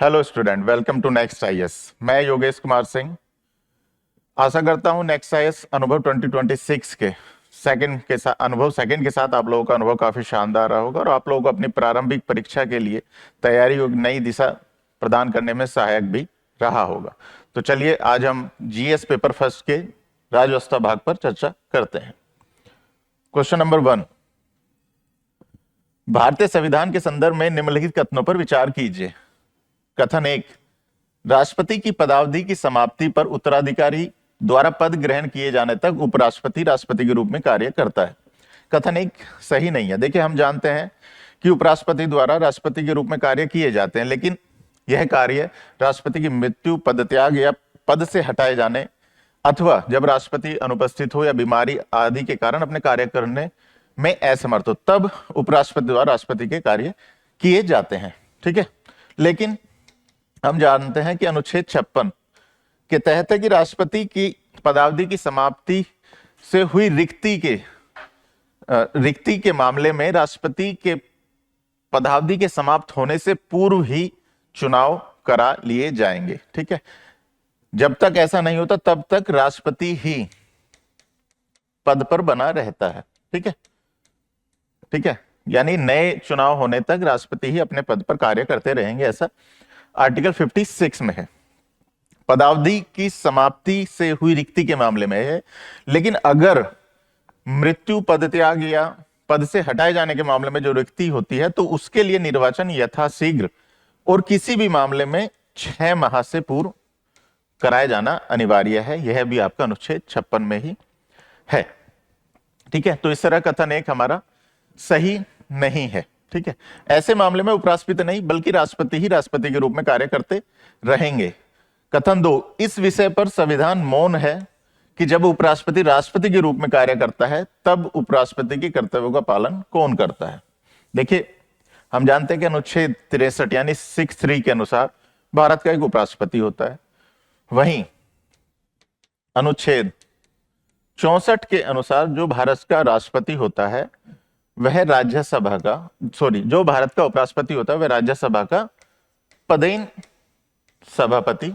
Hello student, welcome to next IAS. मैं योगेश कुमार सिंह आशा करता हूं नेक्स्ट आईएएस अनुभव 2026 के सेकंड के साथ आप लोगों का अनुभव काफी शानदार रहा होगा और आप लोगों को अपनी प्रारंभिक परीक्षा के लिए तैयारी और नई दिशा प्रदान करने में सहायक भी रहा होगा। तो चलिए आज हम जीएस पेपर फर्स्ट के राजव्यवस्था भाग पर चर्चा करते हैं। क्वेश्चन नंबर 1, भारतीय संविधान के संदर्भ में निम्नलिखित कथनों पर विचार कीजिए। कथन 1, राष्ट्रपति की पदावधि की समाप्ति पर उत्तराधिकारी द्वारा पद ग्रहण किए जाने तक उपराष्ट्रपति राष्ट्रपति के रूप में कार्य करता है। कथन 1 सही नहीं है। देखिए, हम जानते हैं कि उपराष्ट्रपति द्वारा राष्ट्रपति के रूप में कार्य किए जाते हैं, लेकिन यह कार्य राष्ट्रपति की मृत्यु, पदत्याग या पद से हटाए जाने अथवा जब राष्ट्रपति अनुपस्थित हो या बीमारी आदि के कारण अपने कार्य करने में असमर्थ हो, तब उपराष्ट्रपति द्वारा राष्ट्रपति के कार्य किए जाते हैं। ठीक है, लेकिन हम जानते हैं कि अनुच्छेद 56 के तहत है कि राष्ट्रपति की पदावधि की समाप्ति से हुई रिक्ति के मामले में राष्ट्रपति के पदावधि के समाप्त होने से पूर्व ही चुनाव करा लिए जाएंगे। ठीक है, जब तक ऐसा नहीं होता तब तक राष्ट्रपति ही पद पर बना रहता है। ठीक है, ठीक है, यानी नए चुनाव होने तक राष्ट्रपति ही अपने पद पर कार्य करते रहेंगे, ऐसा आर्टिकल 56 में है। पदावधि की समाप्ति से हुई रिक्ति के मामले में है, लेकिन अगर मृत्यु, पदत्याग या पद से हटाए जाने के मामले में जो रिक्ति होती है तो उसके लिए निर्वाचन यथाशीघ्र और किसी भी मामले में 6 माह से पूर्व कराया जाना अनिवार्य है। यह भी आपका अनुच्छेद 56 में ही है। ठीक है, तो इस तरह कथन 1 हमारा सही नहीं है। ठीक है, ऐसे मामले में उपराष्ट्रपति नहीं बल्कि राष्ट्रपति ही राष्ट्रपति के रूप में कार्य करते रहेंगे। कथन 2, इस विषय पर संविधान मौन है कि जब उपराष्ट्रपति राष्ट्रपति के रूप में कार्य करता है तब उपराष्ट्रपति के कर्तव्यों का पालन कौन करता है। देखिए, हम जानते हैं कि अनुच्छेद 63 यानी 63 के अनुसार भारत का एक उपराष्ट्रपति होता है। वहीं अनुच्छेद 64 के अनुसार जो भारत का राष्ट्रपति होता है वह राज्यसभा का जो भारत का उपराष्ट्रपति होता है वह राज्यसभा का पदेन सभापति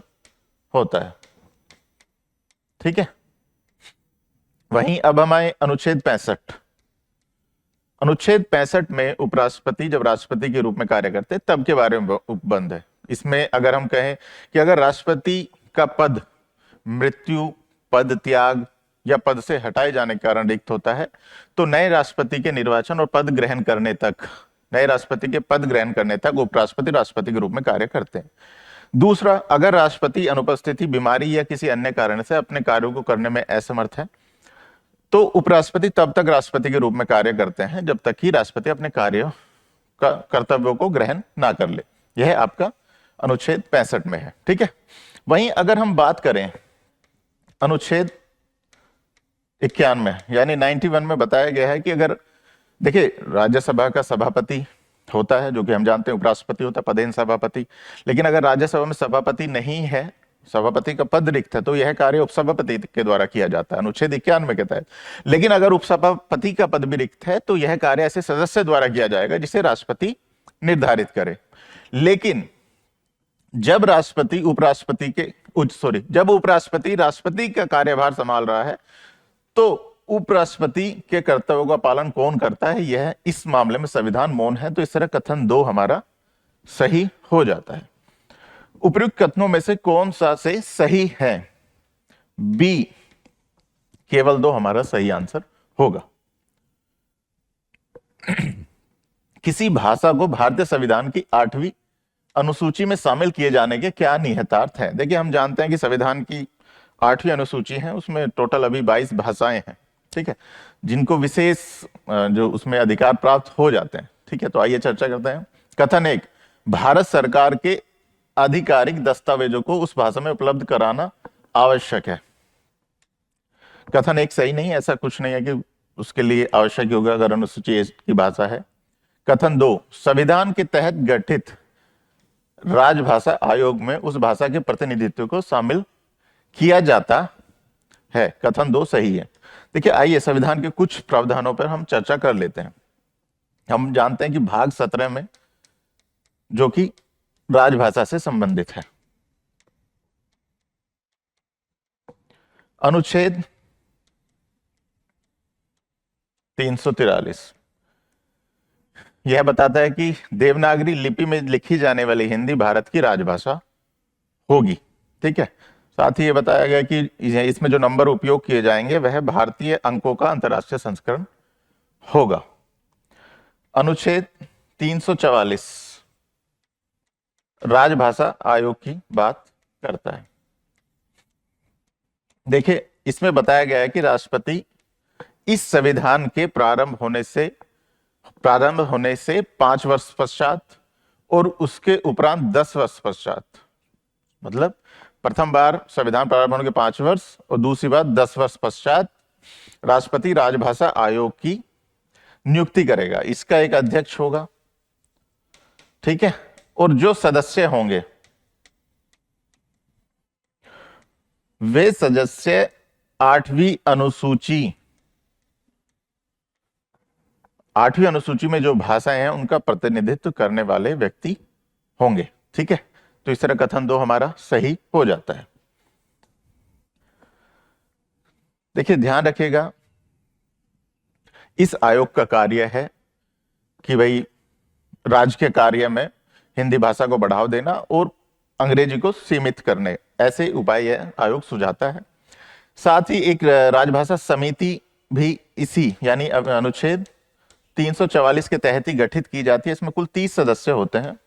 होता है। ठीक है, वहीं अब हम आए अनुच्छेद 65। अनुच्छेद 65 में उपराष्ट्रपति जब राष्ट्रपति के रूप में कार्य करते हैं तब के बारे में उपबंध है। इसमें अगर हम कहें कि अगर राष्ट्रपति का पद मृत्यु, पद त्याग या पद से हटाए जाने के कारण रिक्त होता है तो नए राष्ट्रपति के निर्वाचन और पद ग्रहण करने तक उपराष्ट्रपति राष्ट्रपति के रूप में कार्य करते हैं। दूसरा, अगर राष्ट्रपति अनुपस्थिति, बीमारी या किसी अन्य कारण से अपने कार्यों को करने में असमर्थ है तो उपराष्ट्रपति तब तक राष्ट्रपति के रूप में कार्य करते हैं जब तक कि राष्ट्रपति अपने कर्तव्यों को ग्रहण ना कर ले। यह आपका अनुच्छेद 65 में है। ठीक है, वहीं अगर हम बात करें अनुच्छेद 91 यानी 91 में बताया गया है कि अगर देखिए राज्यसभा का सभापति होता है जो कि हम जानते हैं उपराष्ट्रपति होता है, पदेन सभापति, लेकिन अगर राज्यसभा में सभापति नहीं है, सभापति का पद रिक्त है तो यह कार्य उपसभापति के द्वारा किया जाता है अनुच्छेद 91 के तहत। लेकिन अगर उपसभापति का पद भी रिक्त है तो यह कार्य ऐसे सदस्य द्वारा किया जाएगा जिसे राष्ट्रपति निर्धारित करे। लेकिन जब उपराष्ट्रपति राष्ट्रपति का कार्यभार संभाल रहा है तो उपराष्ट्रपति के कर्तव्यों का पालन कौन करता है, यह इस मामले में संविधान मौन है। तो इस तरह कथन 2 हमारा सही हो जाता है। उपयुक्त कथनों में से कौन सा से सही है? बी, केवल 2 हमारा सही आंसर होगा। किसी भाषा को भारतीय संविधान की 8वीं अनुसूची में शामिल किए जाने के क्या निहितार्थ हैं? देखिए, हम जानते हैं कि संविधान की 8वीं अनुसूची है, उसमें टोटल अभी 22 भाषाएं हैं। ठीक है, जिनको विशेष जो उसमें अधिकार प्राप्त हो जाते हैं। ठीक है, तो आइए चर्चा करते हैं। कथन 1, भारत सरकार के आधिकारिक दस्तावेजों को उस भाषा में उपलब्ध कराना आवश्यक है। कथन 1 सही नहीं है, ऐसा कुछ नहीं है कि उसके लिए आवश्यक होगा अगर अनुसूची की भाषा है। कथन 2, संविधान के तहत गठित राजभाषा आयोग में उस भाषा के प्रतिनिधित्व को शामिल किया जाता है। कथन 2 सही है। देखिए, आइए संविधान के कुछ प्रावधानों पर हम चर्चा कर लेते हैं। हम जानते हैं कि भाग 17 में जो कि राजभाषा से संबंधित है। अनुच्छेद 343 यह बताता है कि देवनागरी लिपि में लिखी जाने वाली हिंदी भारत की राजभाषा होगी। ठीक है, साथ ही ये बताया गया कि इसमें जो नंबर उपयोग किए जाएंगे वह भारतीय अंकों का अंतर्राष्ट्रीय संस्करण होगा। अनुच्छेद 344 राजभाषा आयोग की बात करता है। देखिए, इसमें बताया गया है कि राष्ट्रपति इस संविधान के प्रारंभ होने से 5 वर्ष पश्चात और उसके उपरांत 10 वर्ष पश्चात, मतलब प्रथम बार संविधान प्रारंभ होने के 5 वर्ष और दूसरी बार 10 वर्ष पश्चात राष्ट्रपति राजभाषा आयोग की नियुक्ति करेगा। इसका एक अध्यक्ष होगा। ठीक है, और जो सदस्य होंगे वे सदस्य 8वीं अनुसूची में जो भाषाएं हैं उनका प्रतिनिधित्व करने वाले व्यक्ति होंगे। ठीक है, तो इस तरह कथन 2 हमारा सही हो जाता है। देखिए, ध्यान रखिएगा, इस आयोग का कार्य है कि भाई राज्य के कार्य में हिंदी भाषा को बढ़ावा देना और अंग्रेजी को सीमित करने, ऐसे उपाय यह आयोग सुझाता है। साथ ही एक राजभाषा समिति भी इसी यानी अनुच्छेद 344 के तहत ही गठित की जाती है। इसमें कुल 30 सदस्य होते हैं।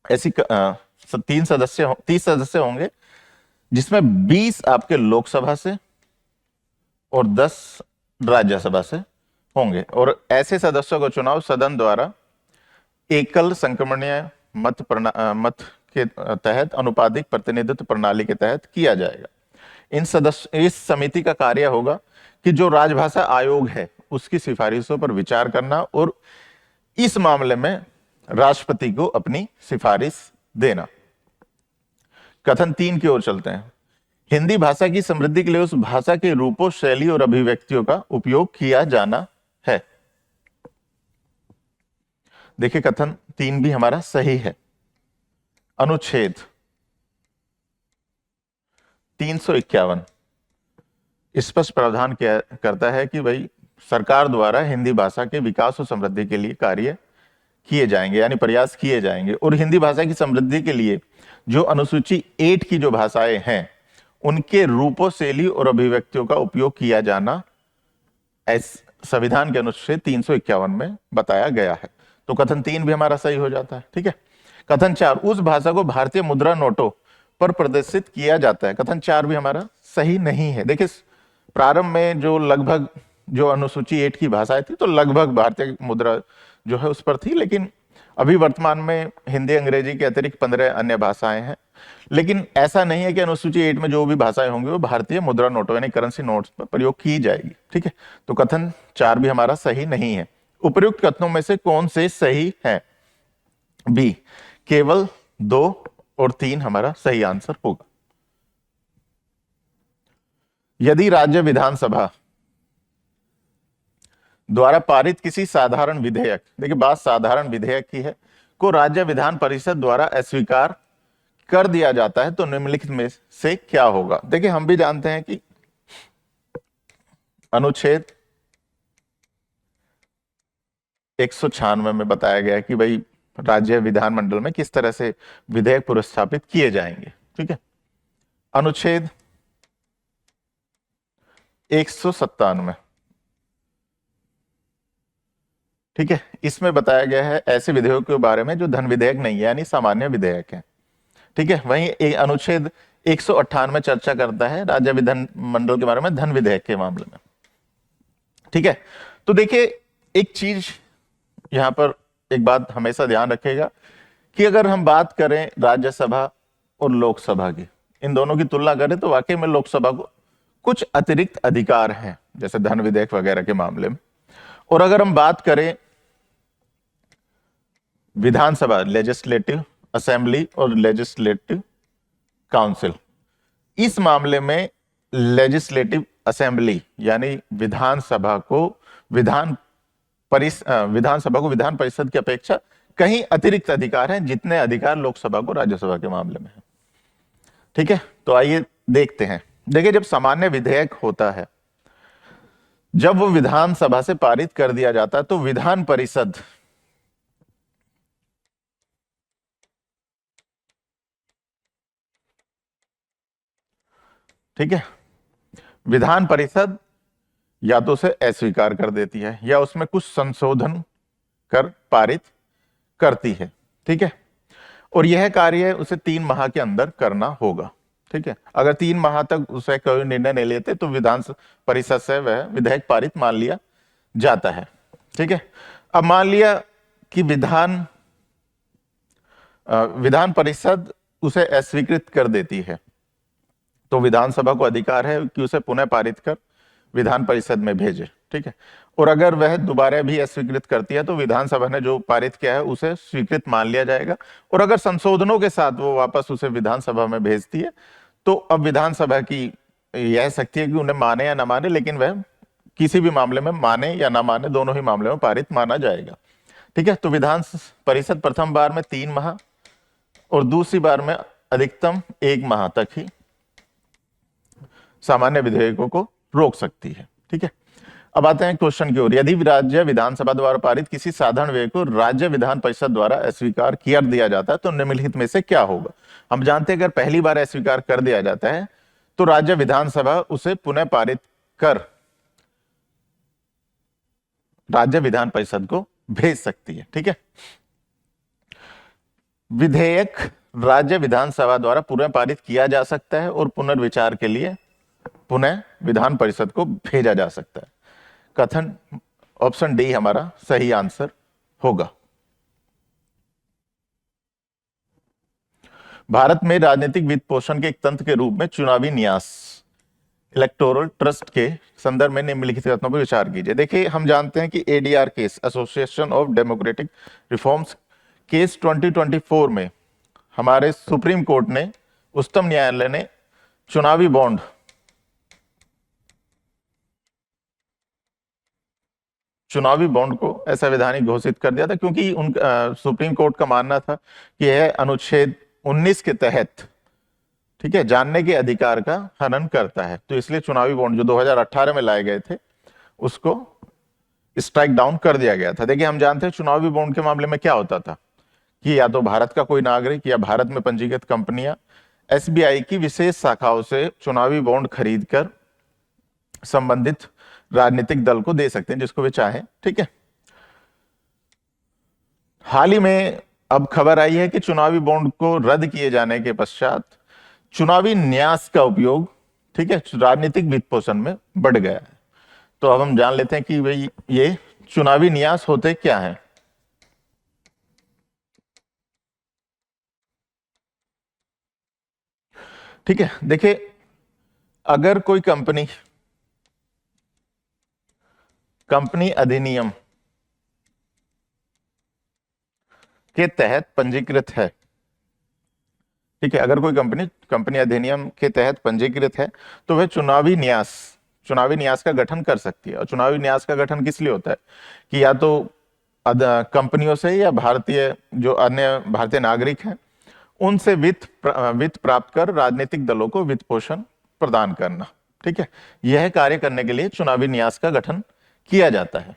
ऐसी 30 सदस्य होंगे, जिसमें 20 आपके लोकसभा से और 10 राज्यसभा से होंगे। और ऐसे सदस्यों का चुनाव सदन द्वारा एकल संक्रमणीय मत के तहत अनुपातिक प्रतिनिधित्व प्रणाली के तहत किया जाएगा। इस समिति का कार्य होगा कि जो राजभाषा आयोग है उसकी सिफारिशों पर विचार करना और इस मामले में राष्ट्रपति को अपनी सिफारिश देना। कथन 3 की ओर चलते हैं। हिंदी भाषा की समृद्धि के लिए उस भाषा के रूपों, शैली और अभिव्यक्तियों का उपयोग किया जाना है। देखिए, कथन 3 भी हमारा सही है। अनुच्छेद 351 स्पष्ट प्रावधान करता है कि भाई सरकार द्वारा हिंदी भाषा के विकास और समृद्धि के लिए कार्य किए जाएंगे, यानी प्रयास किए जाएंगे। और हिंदी भाषा की समृद्धि के लिए जो अनुसूची 8 की जो भाषाएं हैं उनके रूपों, शैली और अभिव्यक्तियों का उपयोग किया जाना संविधान के अनुच्छेद 351 में बताया गया है। तो कथन 3 भी हमारा सही हो जाता है। ठीक है, कथन 4 उस भाषा को भारतीय मुद्रा नोटों पर प्रदर्शित किया जाता है। कथन 4 भी हमारा सही नहीं है। देखिए, प्रारंभ में जो लगभग जो अनुसूची 8 की भाषाएं थी तो लगभग भारतीय मुद्रा जो है उस पर थी, लेकिन अभी वर्तमान में हिंदी अंग्रेजी के अतिरिक्त 15 अन्य भाषाएं हैं। लेकिन ऐसा नहीं है कि अनुसूची 8 में जो भी भाषाएं होंगी वो भारतीय मुद्रा नोटों यानी करेंसी नोट्स पर प्रयोग की जाएगी। ठीक है, तो कथन 4 भी हमारा सही नहीं है। उपयुक्त कथनों में से कौन से सही है? बी, केवल 2 और 3 हमारा सही आंसर होगा। यदि राज्य विधानसभा द्वारा पारित किसी साधारण विधेयक, देखिए बात साधारण विधेयक की है, को राज्य विधान परिषद द्वारा अस्वीकार कर दिया जाता है तो निम्नलिखित में से क्या होगा? देखिए, हम भी जानते हैं कि अनुच्छेद 196 में बताया गया है कि भाई राज्य विधानमंडल में किस तरह से विधेयक पुरस्स्थापित किए जाएंगे। ठीक है, अनुच्छेद 197, ठीक है, इसमें बताया गया है ऐसे विधेयकों के बारे में जो धन विधेयक नहीं है यानी सामान्य विधेयक है। ठीक है, वहीं अनुच्छेद 198 में चर्चा करता है राज्य विधानमंडल के बारे में धन विधेयक के मामले में। ठीक है, तो देखिए एक चीज यहां पर, एक बात हमेशा ध्यान रखेगा कि अगर हम बात करें राज्यसभा और लोकसभा की, इन दोनों की तुलना करें तो वाकई में लोकसभा को कुछ अतिरिक्त अधिकार हैं जैसे धन विधेयक वगैरह के मामले में। और अगर हम बात करें विधानसभा, लेजिस्लेटिव असेंबली और लेजिस्लेटिव काउंसिल, इस मामले में लेजिस्लेटिव असेंबली यानी विधानसभा को विधान परिषद की अपेक्षा कहीं अतिरिक्त अधिकार हैं जितने अधिकार लोकसभा को राज्यसभा के मामले में है। ठीक है, तो आइए देखते हैं। देखिए, जब सामान्य विधेयक होता है, जब वो विधानसभा से पारित कर दिया जाता है, तो विधान परिषद ठीक है, विधान परिषद या तो उसे अस्वीकार कर देती है या उसमें कुछ संशोधन कर पारित करती है। ठीक है, और यह कार्य उसे 3 माह के अंदर करना होगा। ठीक है, अगर 3 माह तक उसे कोई निर्णय नहीं लेते तो विधान परिषद से वह विधेयक पारित मान लिया जाता है। ठीक है, अब मान लिया कि विधान परिषद उसे अस्वीकृत कर देती है, तो विधानसभा को अधिकार है कि उसे पुनः पारित कर विधान परिषद में भेजे। ठीक है, और अगर वह दोबारा भी अस्वीकृत करती है तो विधानसभा ने जो पारित किया है उसे स्वीकृत मान लिया जाएगा, और अगर संशोधनों के साथ वो वापस उसे विधानसभा में भेजती है तो अब विधानसभा की यह शक्ति है कि उन्हें माने या ना माने, लेकिन वह किसी भी मामले में माने या ना माने, दोनों ही मामले में पारित माना जाएगा। ठीक है, तो विधान परिषद प्रथम बार में 3 माह और दूसरी बार में अधिकतम 1 माह तक ही सामान्य विधेयकों को रोक सकती है। ठीक है, अब आते हैं क्वेश्चन की ओर। यदि राज्य विधानसभा द्वारा पारित किसी साधारण विधेयक को राज्य विधान परिषद द्वारा अस्वीकार कर दिया जाता है तो निम्नलिखित में से क्या होगा? हम जानते हैं अगर पहली बार अस्वीकार कर दिया जाता है तो राज्य विधानसभा उसे पुनः पारित कर राज्य विधान परिषद को भेज सकती है। ठीक है, विधेयक राज्य विधानसभा द्वारा पुनः पारित किया जा सकता है और पुनर्विचार के लिए पुनः विधान परिषद को भेजा जा सकता है। कथन ऑप्शन डी हमारा सही आंसर होगा। भारत में राजनीतिक वित्त पोषण के एक तंत्र के रूप में चुनावी न्यास इलेक्टोरल ट्रस्ट के संदर्भ में निम्नलिखित कथनों पर विचार कीजिए। देखिए, हम जानते हैं कि ADR case, association of democratic reforms case 2024 में हमारे सुप्रीम कोर्ट ने, उच्चतम न्यायालय ने चुनावी बॉन्ड को असंवैधानिक घोषित कर दिया था, क्योंकि सुप्रीम कोर्ट का मानना था कि यह अनुच्छेद 19 के तहत, ठीक है, जानने के अधिकार का हनन करता है। तो इसलिए चुनावी बॉन्ड जो 2018 में लाए गए थे उसको स्ट्राइक डाउन कर दिया गया था। देखिए, हम जानते हैं चुनावी बॉन्ड के मामले में क्या होता था कि या तो भारत का कोई नागरिक या भारत में पंजीकृत कंपनियां एसबीआई की विशेष शाखाओं से चुनावी बॉन्ड खरीदकर संबंधित राजनीतिक दल को दे सकते हैं जिसको वे चाहें। ठीक है, हाल ही में अब खबर आई है कि चुनावी बॉन्ड को रद्द किए जाने के पश्चात चुनावी न्यास का उपयोग, ठीक है, राजनीतिक वित्त पोषण में बढ़ गया है। तो अब हम जान लेते हैं कि भाई ये चुनावी न्यास होते क्या है। ठीक है, देखिए, अगर कोई कंपनी अधिनियम के तहत पंजीकृत है, ठीक है, अगर कोई कंपनी अधिनियम के तहत पंजीकृत है तो वह चुनावी न्यास का गठन कर सकती है। और चुनावी न्यास का गठन किस लिए होता है कि या तो कंपनियों से या जो अन्य भारतीय नागरिक हैं उनसे वित्त प्राप्त कर राजनीतिक दलों को वित्त पोषण प्रदान करना। ठीक है, यह कार्य करने के लिए चुनावी न्यास का गठन किया जाता है।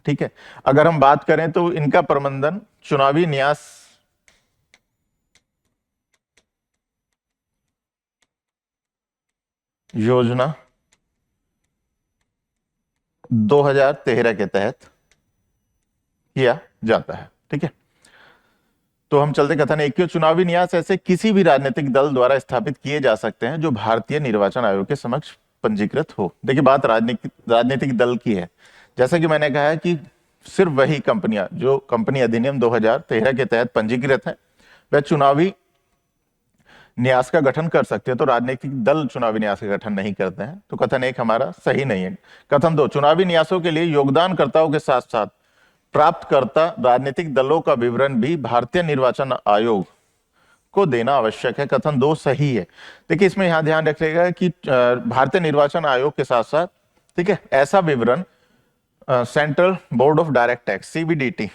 ठीक है, अगर हम बात करें तो इनका प्रबंधन चुनावी न्यास योजना 2013 के तहत किया जाता है। ठीक है, तो हम चलते कथन 1 की। चुनावी न्यास ऐसे किसी भी राजनीतिक दल द्वारा स्थापित किए जा सकते हैं जो भारतीय निर्वाचन आयोग के समक्ष पंजीकृत हो। देखिए, बात राजनीतिक दल की है। जैसा कि मैंने कहा है कि सिर्फ वही कंपनियां जो कंपनी अधिनियम 2013 के तहत पंजीकृत है वह चुनावी न्यास का गठन कर सकते हैं, तो राजनीतिक दल चुनावी न्यास का गठन नहीं करते हैं। तो कथन 1 हमारा सही नहीं है। कथन 2, चुनावी न्यासों के लिए योगदानकर्ताओं के साथ साथ प्राप्तकर्ता राजनीतिक दलों का विवरण भी भारतीय निर्वाचन आयोग को देना आवश्यक है। कथन 2 सही है। देखिए, इसमें यहां ध्यान रखिएगा कि भारतीय निर्वाचन आयोग के साथ साथ, ठीक है, ऐसा विवरण central board of direct tax, CBDT,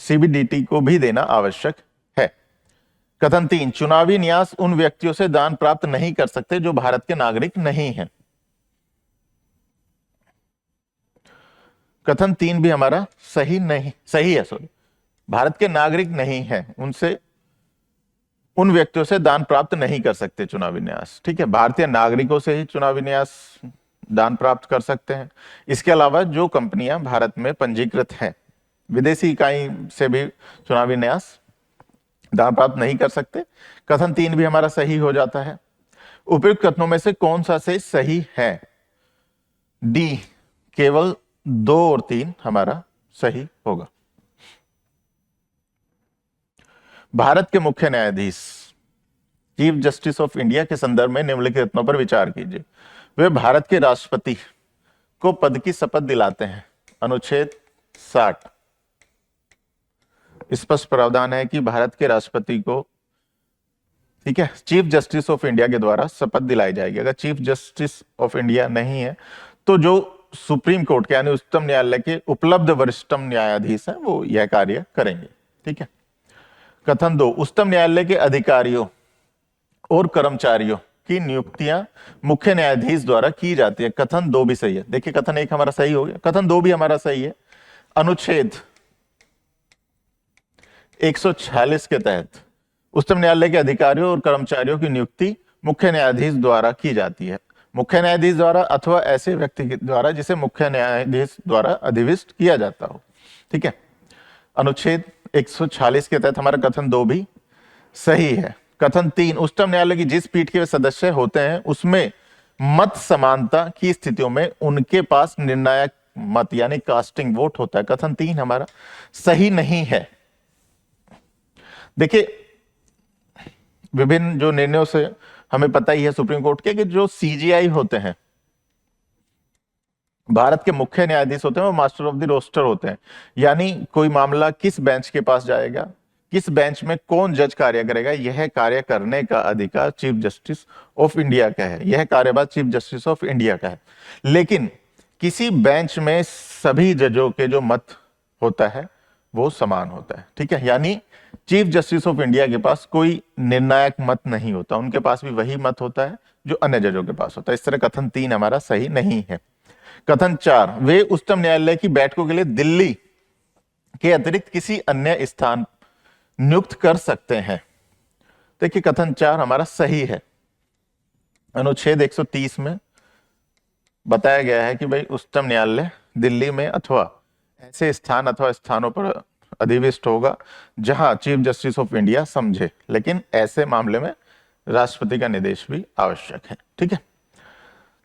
CBDT को भी देना आवश्यक है। कथन 3, चुनावी न्यास उन व्यक्तियों से दान प्राप्त नहीं कर सकते जो भारत के नागरिक नहीं हैं। कथन 3 भी हमारा सही है, सॉरी, भारत के नागरिक नहीं है, उनसे, उन व्यक्तियों से दान प्राप्त नहीं कर सकते चुनावी न्यास। ठीक है, भारतीय नागरिकों से ही चुनावी न्यास दान प्राप्त कर सकते हैं। इसके अलावा जो कंपनियां भारत में पंजीकृत हैं, विदेशी इकाई से भी चुनावी न्यास दान प्राप्त नहीं कर सकते। कथन 3 भी हमारा सही हो जाता है। उपयुक्त कथनों में से कौन सा से सही है? डी, केवल 2 और 3 हमारा सही होगा। भारत के मुख्य न्यायाधीश, चीफ जस्टिस ऑफ इंडिया के संदर्भ में निम्नलिखित कथनों पर विचार कीजिए। वे भारत के राष्ट्रपति को पद की शपथ दिलाते हैं। अनुच्छेद 60 स्पष्ट प्रावधान है कि भारत के राष्ट्रपति को, ठीक है, चीफ जस्टिस ऑफ इंडिया के द्वारा शपथ दिलाई जाएगी। अगर चीफ जस्टिस ऑफ इंडिया नहीं है तो जो सुप्रीम कोर्ट के यानी उच्चतम न्यायालय के उपलब्ध वरिष्ठतम न्यायाधीश हैं वो यह कार्य करेंगे। ठीक है। कथन 2, उच्चतम न्यायालय के अधिकारियों और कर्मचारियों की नियुक्तियां मुख्य न्यायाधीश द्वारा की जाती है। कथन 2 भी सही है। देखिए, कथन 1 हमारा सही हो गया, कथन 2 भी हमारा सही है। अनुच्छेद 146 के तहत उच्चतम न्यायालय के अधिकारियों और कर्मचारियों की नियुक्ति मुख्य न्यायाधीश द्वारा की जाती है। मुख्य न्यायाधीश द्वारा अथवा ऐसे व्यक्ति के द्वारा जिसे मुख्य न्यायाधीश द्वारा अधिविष्ट किया जाता हो। ठीक है, अनुच्छेद 146 के तहत हमारा कथन 2 भी सही है। कथन 3, उच्चतम न्यायालय की जिस पीठ के वे सदस्य होते हैं उसमें मत समानता की स्थितियों में उनके पास निर्णायक मत यानी कास्टिंग वोट होता है। कथन 3 हमारा सही नहीं है। देखिए, विभिन्न जो निर्णयों से हमें पता ही है सुप्रीम कोर्ट के कि जो सीजीआई होते हैं, भारत के मुख्य न्यायाधीश होते हैं, वो मास्टर ऑफ द रोस्टर होते हैं। यानी कोई मामला किस बेंच के पास जाएगा, किस बेंच में कौन जज कार्य करेगा, यह कार्य करने का अधिकार चीफ जस्टिस ऑफ इंडिया का है, यह कार्यभार चीफ जस्टिस ऑफ इंडिया का है। लेकिन किसी बेंच में सभी जजों के जो मत होता है वो समान होता है। ठीक है, यानी चीफ जस्टिस ऑफ इंडिया के पास कोई निर्णायक मत नहीं होता, उनके पास भी वही मत होता है जो अन्य जजों के पास होता है। इस तरह कथन 3 हमारा सही नहीं है। कथन 4, वे उच्चतम न्यायालय की बैठकों के लिए दिल्ली के अतिरिक्त किसी अन्य स्थान नियुक्त कर सकते हैं। देखिए, कथन 4 हमारा सही है। अनुच्छेद 130 में बताया गया है कि भाई उच्चतम न्यायालय दिल्ली में अथवा ऐसे स्थान अथवा स्थानों पर अधिविष्ट होगा जहां चीफ जस्टिस ऑफ इंडिया समझे, लेकिन ऐसे मामले में राष्ट्रपति का निर्देश भी आवश्यक है। ठीक है,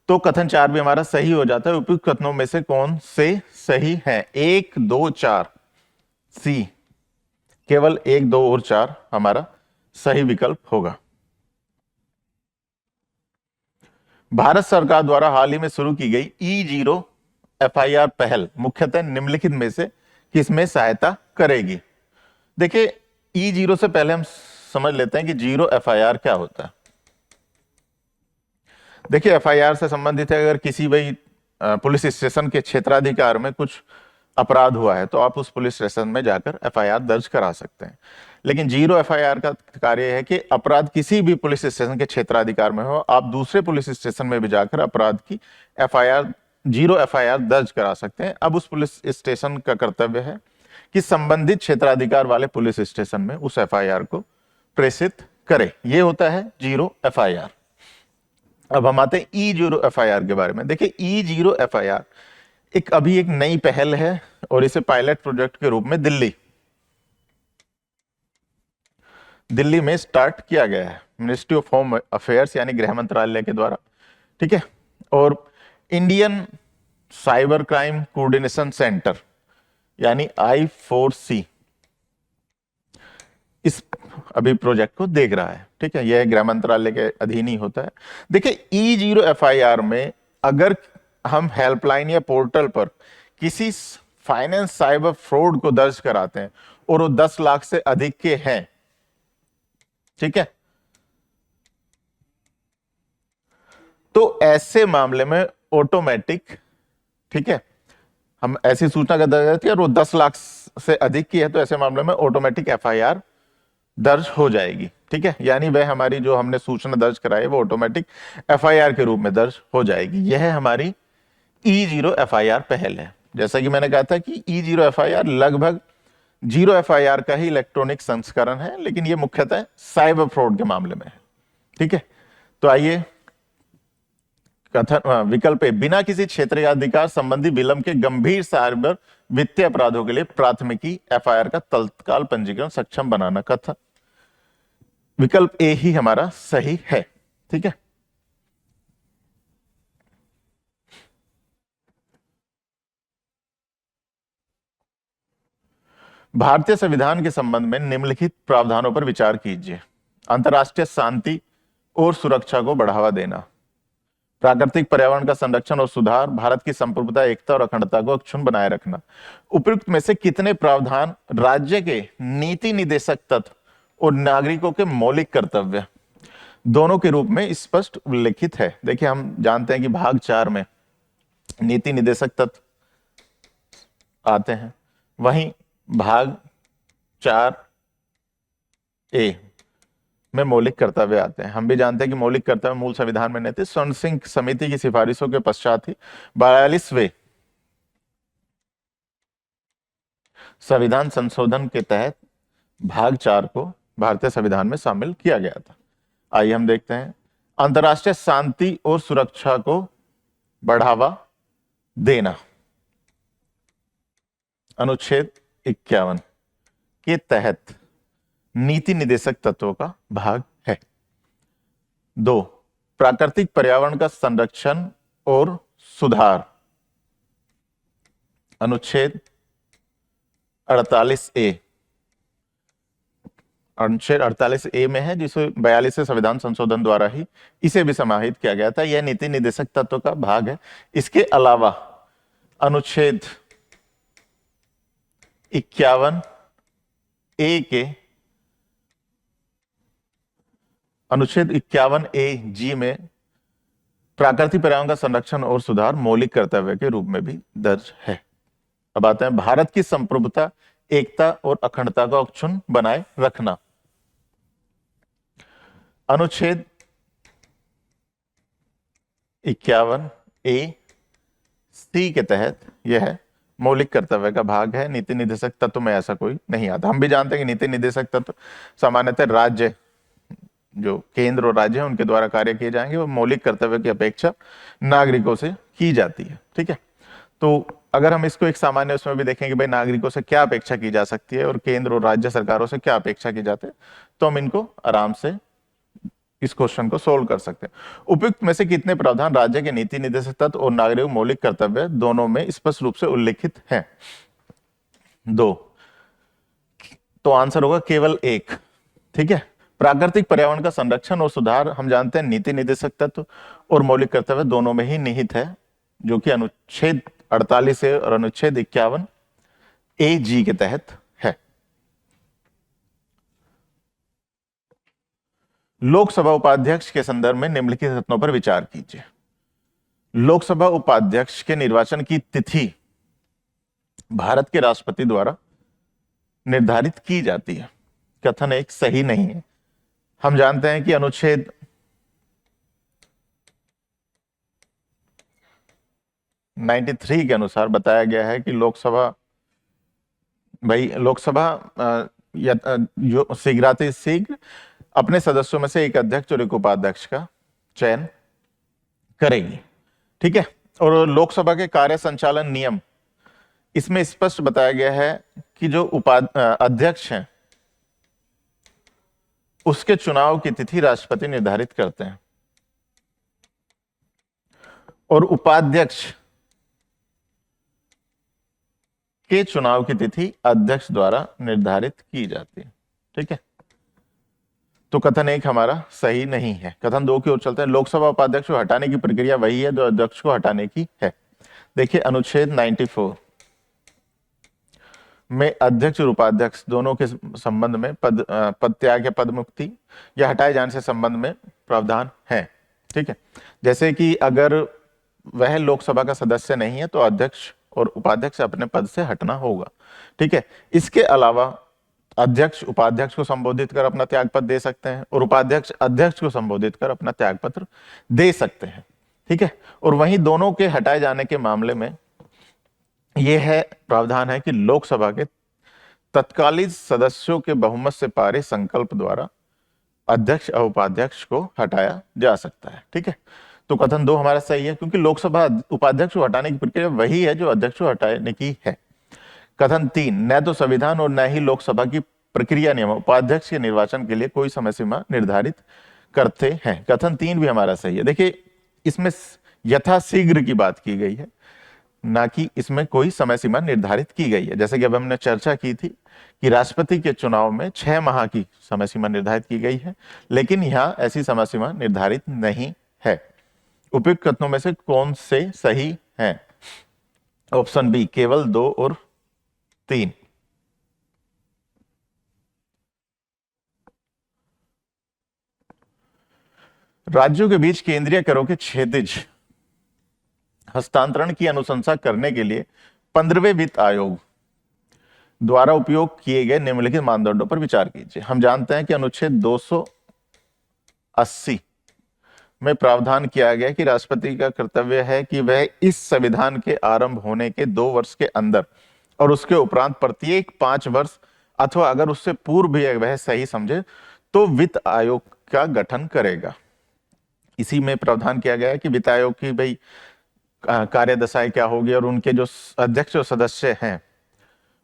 तो कथन 4 भी हमारा सही हो जाता है। उपयुक्त कथनों में से कौन से सही है? 1, 2, 4 सी, केवल 1, 2 और 4 हमारा सही विकल्प होगा। भारत सरकार द्वारा हाल ही में शुरू की गई E0 FIR पहल मुख्यतः निम्नलिखित में से किसमें सहायता करेगी? देखिए, E0 से पहले हम समझ लेते हैं कि 0 FIR क्या होता है। देखिए, FIR से संबंधित है, अगर किसी भाई पुलिस स्टेशन के क्षेत्राधिकार में कुछ अपराध हुआ है तो आप उस पुलिस स्टेशन में जाकर FIR दर्ज करा सकते हैं। लेकिन 0 FIR का कार्य है कि अपराध किसी भी पुलिस स्टेशन के क्षेत्राधिकार में हो, आप दूसरे पुलिस स्टेशन में भी जाकर अपराध की FIR 0 FIR दर्ज करा सकते हैं। अब उस पुलिस स्टेशन का कर्तव्य है कि संबंधित क्षेत्राधिकार वाले पुलिस स्टेशन में उस FIR को प्रेषित करे। ये होता है 0 FIR। अब हम आते हैं E0 FIR के बारे में। देखिए, E0 FIR अभी एक नई पहल है और इसे पायलट प्रोजेक्ट के रूप में दिल्ली में स्टार्ट किया गया है, मिनिस्ट्री ऑफ होम अफेयर्स यानी गृह मंत्रालय के द्वारा। ठीक है, और Indian cyber crime coordination centre यानी I4C इस अभी प्रोजेक्ट को देख रहा है। ठीक है, यह गृह मंत्रालय के अधीन ही होता है। देखिए, E0 FIR में अगर हम हेल्पलाइन या पोर्टल पर किसी फाइनेंस साइबर फ्रॉड को दर्ज कराते हैं और वो 10 लाख से अधिक के हैं, ठीक है, तो ऐसे मामले में ऑटोमेटिक, ठीक है, हम ऐसी सूचना का दर्ज करते हैं और वो 10 लाख से अधिक की है तो ऐसे मामले में ऑटोमेटिक एफआईआर दर्ज हो जाएगी। ठीक है, यानी वह हमारी जो हमने सूचना दर्ज कराई है वो ऑटोमेटिक एफआईआर के रूप में दर्ज हो जाएगी। यह हमारी E0 एफआईआर पहल है। जैसा कि मैंने कहा था कि E0 एफआईआर लगभग जीरो एफआईआर का ही इलेक्ट्रॉनिक संस्करण है, लेकिन यह मुख्यतः साइबर फ्रॉड के मामले में है। ठीक है, तो आइए कथन विकल्प ए, बिना किसी क्षेत्रीय अधिकार संबंधी विलंब के गंभीर साइबर वित्तीय अपराधों के लिए प्राथमिकी एफआईआर का तत्काल पंजीकरण सक्षम बनाना। कथन विकल्प ए ही हमारा सही है। ठीक है, भारतीय संविधान के संबंध में निम्नलिखित प्रावधानों पर विचार कीजिए। अंतर्राष्ट्रीय शांति और सुरक्षा को बढ़ावा देना, प्राकृतिक पर्यावरण का संरक्षण और सुधार, भारत की संप्रभुता, एकता और अखंडता को अक्षुण्ण बनाए रखना। उपयुक्त में से कितने प्रावधान राज्य के नीति निदेशक तत्व और नागरिकों के मौलिक कर्तव्य दोनों के रूप में स्पष्ट उल्लेखित है? देखिए, हम जानते हैं कि भाग 4 में नीति निदेशक तत्व आते हैं, वहीं भाग 4A में मौलिक कर्तव्य आते हैं। हम भी जानते हैं कि मौलिक कर्तव्य मूल संविधान में नहीं थे। स्वर्ण सिंह समिति की सिफारिशों के पश्चात ही 42वें संविधान संशोधन के तहत भाग 4 को भारतीय संविधान में शामिल किया गया था। आइए हम देखते हैं। अंतर्राष्ट्रीय शांति और सुरक्षा को बढ़ावा देना, अनुच्छेद 51 के तहत नीति निदेशक तत्वों का भाग है। 2, प्राकृतिक पर्यावरण का संरक्षण और सुधार, अनुच्छेद 48A। अनुच्छेद 48A में है, जिसे 42वें संविधान संशोधन द्वारा ही इसे भी समाहित किया गया था। यह नीति निदेशक तत्व का भाग है। इसके अलावा अनुच्छेद 51A के अनुच्छेद 51A(G) में प्राकृतिक पर्यावरण का संरक्षण और सुधार मौलिक कर्तव्य के रूप में भी दर्ज है। अब आते हैं भारत की संप्रभुता, एकता और अखंडता को अक्षुण्ण बनाए रखना। अनुच्छेद 51A(C) के तहत यह मौलिक कर्तव्य का भाग है। नीति निदेशक तत्व में ऐसा कोई नहीं आता। हम भी जानते हैं कि नीति निदेशक तत्व सामान्यतः राज्य, जो केंद्र और राज्य है, उनके द्वारा कार्य किए जाएंगे। वो मौलिक कर्तव्य की अपेक्षा नागरिकों से की जाती है। ठीक है, तो अगर हम इसको एक सामान्य उसमें भी देखेंगे, भाई नागरिकों से क्या अपेक्षा की जा सकती है और केंद्र और राज्य सरकारों से क्या अपेक्षा की जाती है, तो हम इनको आराम से इस क्वेश्चन को सोल्व कर सकते हैं। उपयुक्त में से कितने प्रावधान राज्य के नीति निदेशक तत्व और नागरिक मौलिक कर्तव्य दोनों में स्पष्ट रूप से उल्लेखित हैं? 2, तो आंसर होगा केवल 1। ठीक है, प्राकृतिक पर्यावरण का संरक्षण और सुधार हम जानते हैं नीति निदेशक तत्व और मौलिक कर्तव्य दोनों में ही निहित है, जो कि अनुच्छेद 48 और अनुच्छेद 51A(G) के तहत है। लोकसभा उपाध्यक्ष के संदर्भ में निम्नलिखित कथनों पर विचार कीजिए। लोकसभा उपाध्यक्ष के निर्वाचन की तिथि भारत के राष्ट्रपति द्वारा निर्धारित की जाती है। कथन 1 सही नहीं है। हम जानते हैं कि अनुच्छेद 93 के अनुसार बताया गया है कि लोकसभा जो शीघ्र अपने सदस्यों में से एक अध्यक्ष और एक उपाध्यक्ष का चयन करेगी। ठीक है, और लोकसभा के कार्य संचालन नियम, इसमें स्पष्ट बताया गया है कि जो अध्यक्ष हैं उसके चुनाव की तिथि राष्ट्रपति निर्धारित करते हैं और उपाध्यक्ष के चुनाव की तिथि अध्यक्ष द्वारा निर्धारित की जाती है। ठीक है, तो कथन 1 हमारा सही नहीं है। कथन 2 की ओर चलते हैं। लोकसभा उपाध्यक्ष को हटाने की प्रक्रिया वही है जो अध्यक्ष को हटाने की है। देखिए, अनुच्छेद 94 में अध्यक्ष और उपाध्यक्ष दोनों के संबंध में पद त्याग या पद मुक्ति या हटाए जाने से संबंध में प्रावधान है। ठीक है, जैसे कि अगर वह लोकसभा का सदस्य नहीं है तो अध्यक्ष और उपाध्यक्ष अपने पद से हटना होगा। ठीक है, इसके अलावा अध्यक्ष उपाध्यक्ष को संबोधित कर अपना त्यागपत्र दे सकते हैं और उपाध्यक्ष अध्यक्ष को संबोधित कर अपना त्यागपत्र दे सकते हैं। ठीक है, और वहीं दोनों के हटाए जाने के मामले में यह है प्रावधान है कि लोकसभा के तत्कालीन सदस्यों के बहुमत से पारित संकल्प द्वारा अध्यक्ष और उपाध्यक्ष को हटाया जा सकता है। ठीक है, तो कथन 2 हमारा सही है, क्योंकि लोकसभा उपाध्यक्ष को हटाने की प्रक्रिया वही है जो अध्यक्ष को हटाने की है। कथन 3, न तो संविधान और न ही लोकसभा की प्रक्रिया नियम उपाध्यक्ष के निर्वाचन के लिए कोई समय सीमा निर्धारित करते हैं। कथन 3 भी हमारा सही है। देखिए, इसमें यथाशीघ्र की बात की गई है, ना कि इसमें कोई समय सीमा निर्धारित की गई है। जैसे कि अब हमने चर्चा की थी कि राष्ट्रपति के चुनाव में 6 माह की समय सीमा निर्धारित की गई है, लेकिन यहां ऐसी समय सीमा निर्धारित नहीं है। उपयुक्त कथनों में से कौन से सही हैं? ऑप्शन बी, केवल 2 और 3। राज्यों के बीच केंद्रीय करों के क्षैतिज हस्तांतरण की अनुशंसा करने के लिए 15वें वित्त आयोग द्वारा उपयोग किए गए निम्नलिखित मानदंडों पर विचार कीजिए। हम जानते हैं कि अनुच्छेद 280 में प्रावधान किया गया कि राष्ट्रपति का कर्तव्य है कि वह इस संविधान के आरंभ होने के 2 वर्ष के अंदर और उसके उपरांत प्रत्येक 5 वर्ष अथवा अगर उससे पूर्व भी वह सही समझे तो वित्त आयोग का गठन करेगा। इसी में प्रावधान किया गया है कि वित्त आयोग की भाई कार्यदशाएं क्या होगी और उनके जो अध्यक्ष और सदस्य हैं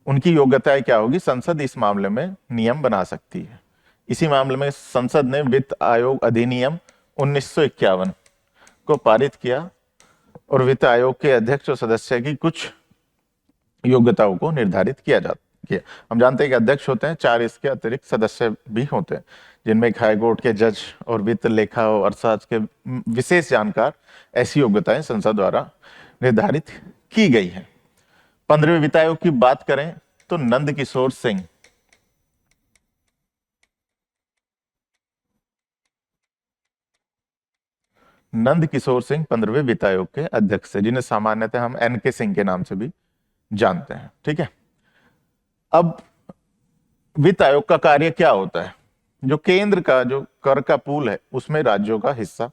उनकी योग्यताएं क्या होगी, संसद इस मामले में नियम बना सकती है। इसी मामले में संसद ने वित्त आयोग अधिनियम 1951 को पारित किया और वित्त आयोग के अध्यक्ष और सदस्य की कुछ योग्यताओं को निर्धारित किया। हम जानते हैं कि अध्यक्ष होते हैं, 4 इसके अतिरिक्त सदस्य भी होते हैं, जिनमें हाईकोर्ट के जज और वित्त लेखा और अर्थशास्त्र के विशेष जानकार, ऐसी योग्यताएं संसद द्वारा निर्धारित की गई है। 15वें वित्त आयोग की बात करें तो नंद किशोर सिंह नंद किशोर सिंह 15वें वित्त आयोग के अध्यक्ष है, जिन्हें सामान्यतः हम एनके सिंह के नाम से भी जानते हैं। ठीक है, अब वित्त आयोग का कार्य क्या होता है? जो केंद्र का जो कर का पूल है उसमें राज्यों का हिस्सा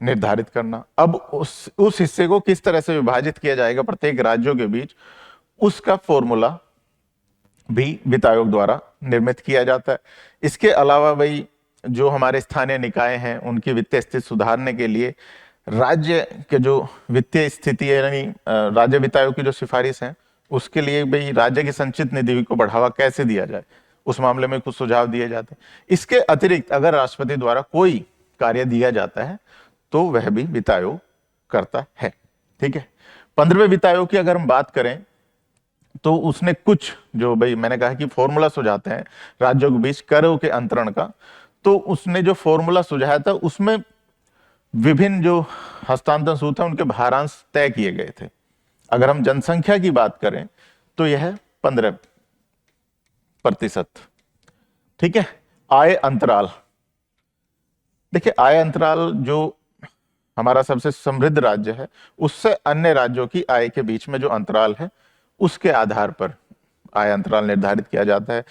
निर्धारित करना। अब उस हिस्से को किस तरह से विभाजित किया जाएगा प्रत्येक राज्यों के बीच, उसका फॉर्मूला भी वित्त आयोग द्वारा निर्मित किया जाता है। इसके अलावा भाई जो हमारे स्थानीय निकाय हैं उनकी वित्तीय स्थिति सुधारने के लिए राज्य के जो वित्तीय स्थिति है, यानी राज्य वित्त आयोग की जो सिफारिश है उसके लिए भाई राज्य की संचित निधि को बढ़ावा कैसे दिया जाए, उस मामले में कुछ सुझाव दिए जाते हैं। इसके अतिरिक्त अगर राष्ट्रपति द्वारा कोई कार्य दिया जाता है तो वह भी वित्त आयोग करता है। ठीक है, 15वें वित्त आयोग की अगर हम बात करें तो उसने कुछ जो भाई मैंने कहा कि फॉर्मूला सुझाते हैं राज्यों के बीच करों के अंतरण का, तो उसने जो फॉर्मूला सुझाया था उसमें विभिन्न जो हस्तांतरण सूत्र है उनके भारांश तय किए गए थे। अगर हम जनसंख्या की बात करें तो यह 15%। ठीक है, आय अंतराल, देखिए आय अंतराल जो हमारा सबसे समृद्ध राज्य है उससे अन्य राज्यों की आय के बीच में जो अंतराल है उसके आधार पर आय अंतराल निर्धारित किया जाता है।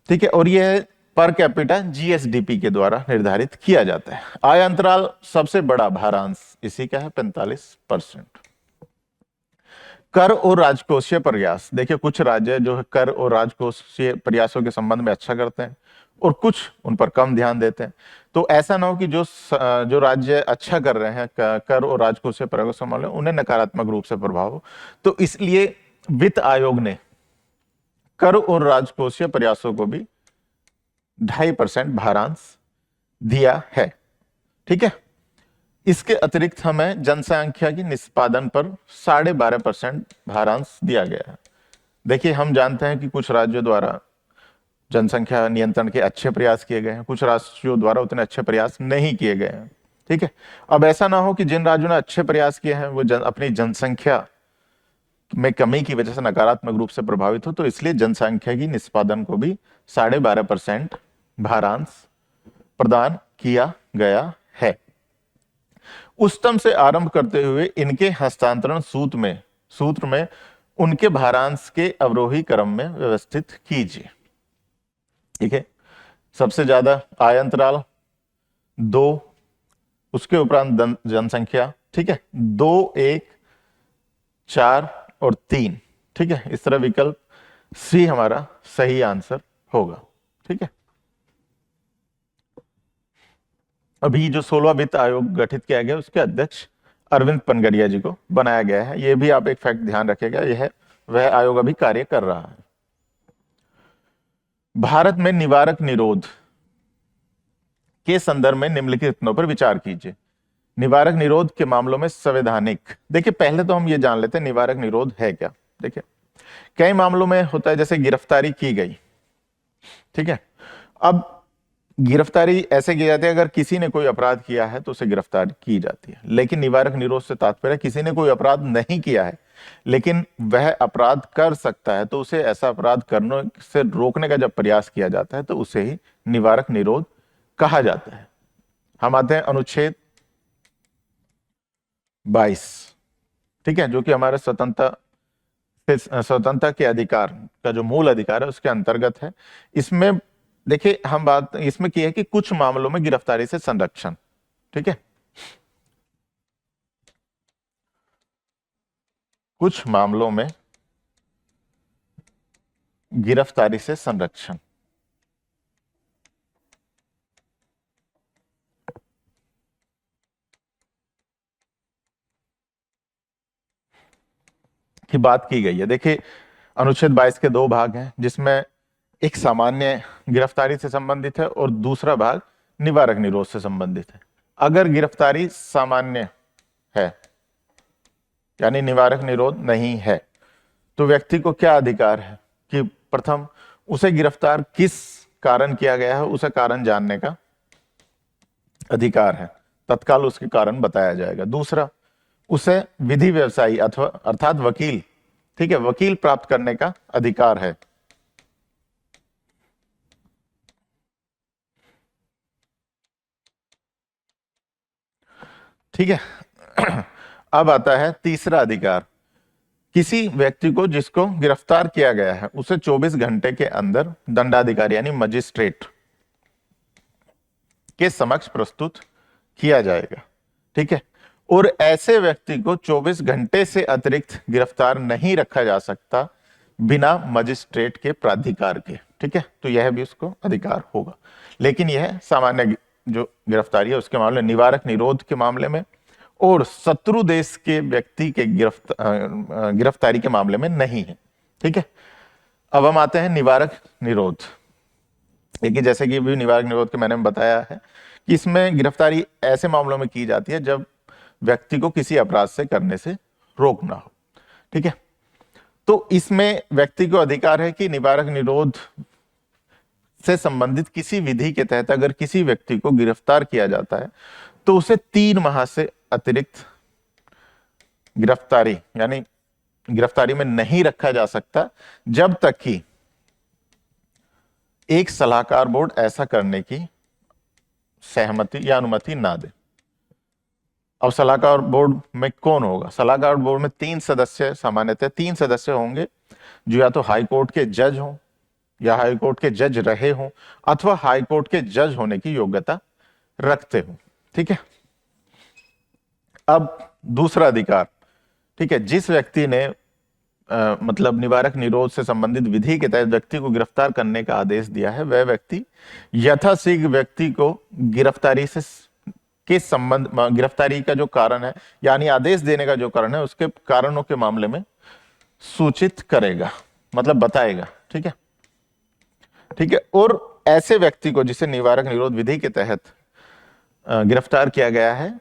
ठीक है, और यह पर कैपिटा जीएसडीपी के द्वारा निर्धारित किया जाता है। आय अंतराल सबसे बड़ा भारांश इसी का है 45%। कर और राजकोषीय प्रयास, देखिए कुछ राज्य जो है कर और राजकोषीय प्रयासों के संबंध में अच्छा करते हैं और कुछ उन पर कम ध्यान देते हैं। तो ऐसा ना हो कि जो राज्य अच्छा कर रहे हैं कर और राजकोषीय प्रयासों के संबंध में उन्हें नकारात्मक रूप से प्रभाव हो। तो इसलिए वित्त आयोग ने कर और राजकोषीय प्रयासों को भी 2.5% भारांश दिया है। ठीक है, इसके अतिरिक्त हमें जनसंख्या की निष्पादन पर 12.5% भारांश दिया गया है। देखिए हम जानते हैं कि कुछ राज्यों द्वारा जनसंख्या नियंत्रण के अच्छे प्रयास किए गए हैं, कुछ राज्यों द्वारा उतने अच्छे प्रयास नहीं किए गए हैं। ठीक है, अब ऐसा ना हो कि जिन राज्यों ने अच्छे प्रयास किए हैं वो अपनी जनसंख्या में कमी की वजह से नकारात्मक रूप से प्रभावित हो, तो इसलिए जनसंख्या की निष्पादन को भी 12.5% भारांश प्रदान किया गया है। उच्चतम से आरंभ करते हुए इनके हस्तांतरण सूत्र में उनके भारांश के अवरोही क्रम में व्यवस्थित कीजिए। ठीक है, सबसे ज्यादा आय अंतराल 2, उसके उपरांत जनसंख्या, ठीक है, 2, 1, 4 और 3। ठीक है, इस तरह विकल्प सी हमारा सही आंसर होगा। ठीक है, अभी जो 16वां वित्त आयोग गठित किया गया उसके अध्यक्ष अरविंद पनगरिया जी को बनाया गया है। यह भी आप एक फैक्ट ध्यान रखिएगा, यह वह आयोग अभी कार्य कर रहा है। भारत में निवारक निरोध के संदर्भ में निम्नलिखित कथनों पर विचार कीजिए। निवारक निरोध के मामलों में संवैधानिक, देखिए पहले तो हम ये जान लेते हैं निवारक निरोध है क्या। देखिए कई मामलों में होता है जैसे गिरफ्तारी की गई, ठीक है, अब गिरफ्तारी ऐसे की जाती है अगर किसी ने कोई अपराध किया है तो उसे गिरफ्तार की जाती है। लेकिन निवारक निरोध से तात्पर्य किसी ने कोई अपराध नहीं किया है लेकिन वह अपराध कर सकता है, तो उसे ऐसा अपराध करने से रोकने का जब प्रयास किया जाता है तो उसे ही निवारक निरोध कहा जाता है। हम आते हैं अनुच्छेद 22, ठीक है, जो कि हमारे स्वतंत्रता के अधिकार का जो मूल अधिकार है उसके अंतर्गत है। इसमें देखिए हम बात इसमें की है कि कुछ मामलों में गिरफ्तारी से संरक्षण, ठीक है, कुछ मामलों में गिरफ्तारी से संरक्षण, की बात की गई है। देखिए अनुच्छेद 22 के 2 भाग हैं जिसमें एक सामान्य गिरफ्तारी से संबंधित है और दूसरा भाग निवारक निरोध से संबंधित है। अगर गिरफ्तारी सामान्य है यानी निवारक निरोध नहीं है तो व्यक्ति को क्या अधिकार है कि प्रथम उसे गिरफ्तार किस कारण किया गया है उसे कारण जानने का अधिकार है, तत्काल उसके कारण बताया जाएगा। दूसरा, उसे विधि व्यवसायी अथवा अर्थात वकील, ठीक है, वकील प्राप्त करने का अधिकार है। ठीक है, अब आता है तीसरा अधिकार, किसी व्यक्ति को जिसको गिरफ्तार किया गया है उसे 24 घंटे के अंदर दंडाधिकारी यानी मजिस्ट्रेट के समक्ष प्रस्तुत किया जाएगा। ठीक है, और ऐसे व्यक्ति को 24 घंटे से अतिरिक्त गिरफ्तार नहीं रखा जा सकता बिना मजिस्ट्रेट के प्राधिकार के। ठीक है, तो यह भी उसको अधिकार होगा। लेकिन यह सामान्य जो गिरफ्तारी है उसके मामले, निवारक निरोध के मामले में और शत्रु देश के व्यक्ति के गिरफ्तारी के मामले में नहीं है। ठीक है, अब हम आते हैं निवारक निरोध। देखिए जैसे कि भी निवारक निरोध के मैंने बताया है कि इसमें गिरफ्तारी ऐसे मामलों में की जाती है जब व्यक्ति को किसी अपराध से करने से रोकना हो। ठीक है, तो इसमें व्यक्ति को अधिकार है कि निवारक निरोध से संबंधित किसी विधि के तहत अगर किसी व्यक्ति को गिरफ्तार किया जाता है तो उसे 3 माह से अतिरिक्त गिरफ्तारी यानी गिरफ्तारी में नहीं रखा जा सकता जब तक कि एक सलाहकार बोर्ड ऐसा करने की सहमति या अनुमति ना दे। अब सलाहकार बोर्ड में कौन होगा? सलाहकार बोर्ड में 3 सदस्य, सामान्यतः 3 सदस्य होंगे जो या तो हाई कोर्ट के जज हों या हाई कोर्ट के जज रहे हों अथवा हाई कोर्ट के जज होने की योग्यता रखते हो। ठीक है, अब दूसरा अधिकार, ठीक है, जिस व्यक्ति ने मतलब निवारक निरोध से संबंधित विधि के तहत व्यक्ति को गिरफ्तार करने का आदेश दिया है वह व्यक्ति यथाशीघ्र व्यक्ति को गिरफ्तारी से के संबंध, गिरफ्तारी का जो कारण है यानी आदेश देने का जो कारण है उसके कारणों के मामले में सूचित करेगा, मतलब बताएगा। ठीक है, ठीक है, और ऐसे व्यक्ति को जिसे निवारक निरोध विधि के तहत गिरफ्तार किया गया है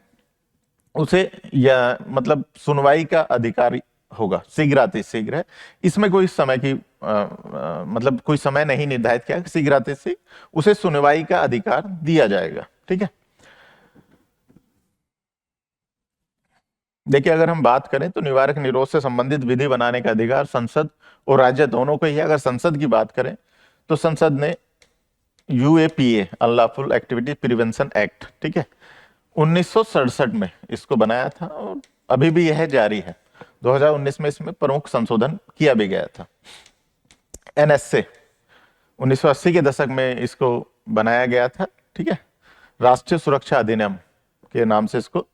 उसे या मतलब सुनवाई का अधिकार होगा, शीघ्रातिशीघ्र है। इसमें कोई समय की मतलब कोई समय नहीं निर्धारित किया, शीघ्रातिशीघ्र उसे सुनवाई का अधिकार दिया जाएगा। ठीक है, देखिए अगर हम बात करें तो निवारक निरोध से संबंधित विधि बनाने का अधिकार संसद और राज्य दोनों को ही है। अगर संसद की बात करें तो संसद ने UAPA unlawful activity prevention act, ठीक है, 1967 में इसको बनाया था और अभी भी यह जारी है। 2019 में इसमें प्रमुख संशोधन किया भी गया था। एनएसए 1980 के दशक में इसको बनाया गया था, ठीक है। राष्ट्रीय सुरक्षा अधिनियम के नाम से इसको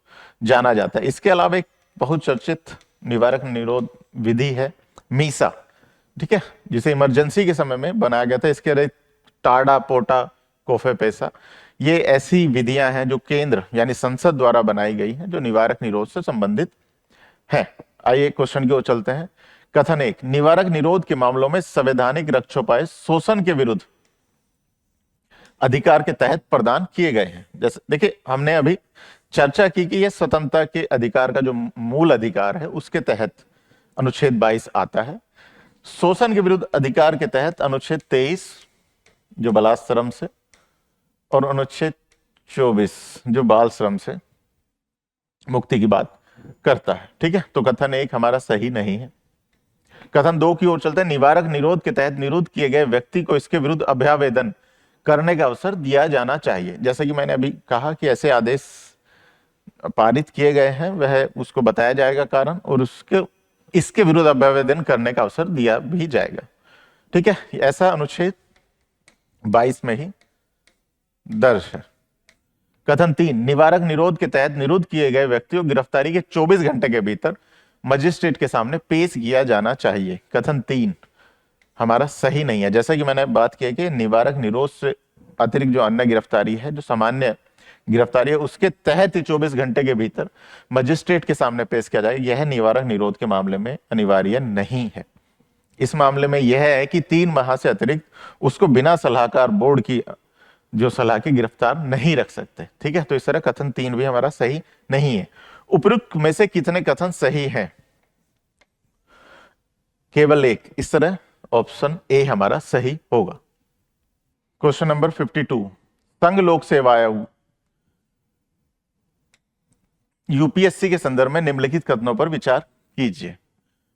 जाना जाता है। इसके अलावा एक बहुत चर्चित निवारक निरोध विधि है मीसा, ठीक है, जिसे इमरजेंसी के समय में बनाया गया था। इसके अलावा टाडा, पोटा, कोफे पैसा, ये ऐसी विधियां हैं जो केंद्र यानी संसद द्वारा बनाई गई हैं, जो निवारक निरोध से संबंधित है। आइए क्वेश्चन की ओर चलते हैं। कथन 1, निवारक निरोध के मामलों में संवैधानिक रक्षोपाय शोषण के विरुद्ध अधिकार के तहत प्रदान किए गए हैं। जैसे देखिए, हमने अभी चर्चा की कि यह स्वतंत्रता के अधिकार का जो मूल अधिकार है उसके तहत अनुच्छेद 22 आता है। शोषण के विरुद्ध अधिकार के तहत अनुच्छेद 23 जो बलात्श्रम से, और अनुच्छेद 24 जो बाल श्रम से मुक्ति की बात करता है, ठीक है। तो कथन 1 हमारा सही नहीं है। कथन 2 की ओर चलते हैं। निवारक निरोध के तहत निरुद्ध किए गए व्यक्ति को इसके विरुद्ध अभ्यावेदन करने का अवसर दिया जाना चाहिए। जैसे कि मैंने अभी कहा कि ऐसे आदेश पारित किए गए हैं, वह उसको बताया जाएगा कारण, और इसके विरुद्ध अभ्यावेदन करने का अवसर दिया भी जाएगा, ठीक है। ऐसा अनुच्छेद 22 में ही दर्ज है। कथन 3, निवारक निरोध के तहत निरुद्ध किए गए व्यक्ति को गिरफ्तारी के 24 घंटे के भीतर मजिस्ट्रेट के सामने पेश किया जाना चाहिए। कथन 3 हमारा सही नहीं है। जैसा कि मैंने बात की कि निवारक निरोध से अतिरिक्त जो अन्य गिरफ्तारी है, जो सामान्य गिरफ्तारी है, उसके तहत ही 24 घंटे के भीतर मजिस्ट्रेट के सामने पेश किया जाए, यह निवारक निरोध के मामले में अनिवार्य नहीं है। इस मामले में यह है कि 3 माह से अतिरिक्त उसको बिना सलाहकार बोर्ड की जो सलाह की गिरफ्तार नहीं रख सकते, ठीक है। तो इस तरह कथन 3 भी हमारा सही नहीं है। उपयुक्त में से कितने कथन सही हैं? केवल एक। इस तरह ऑप्शन ए हमारा सही होगा। क्वेश्चन नंबर 52, संघ लोक सेवा आयोग यूपीएससी के संदर्भ में निम्नलिखित कथनों पर विचार कीजिए।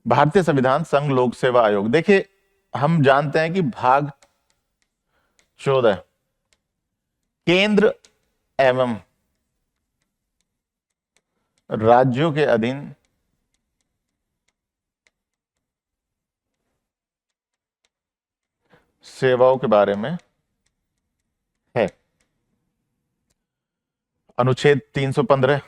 भारतीय संविधान संघ लोक सेवा आयोग, देखिए हम जानते हैं कि भाग 14 केंद्र एवं राज्यों के अधीन सेवाओं के बारे में है। अनुच्छेद 315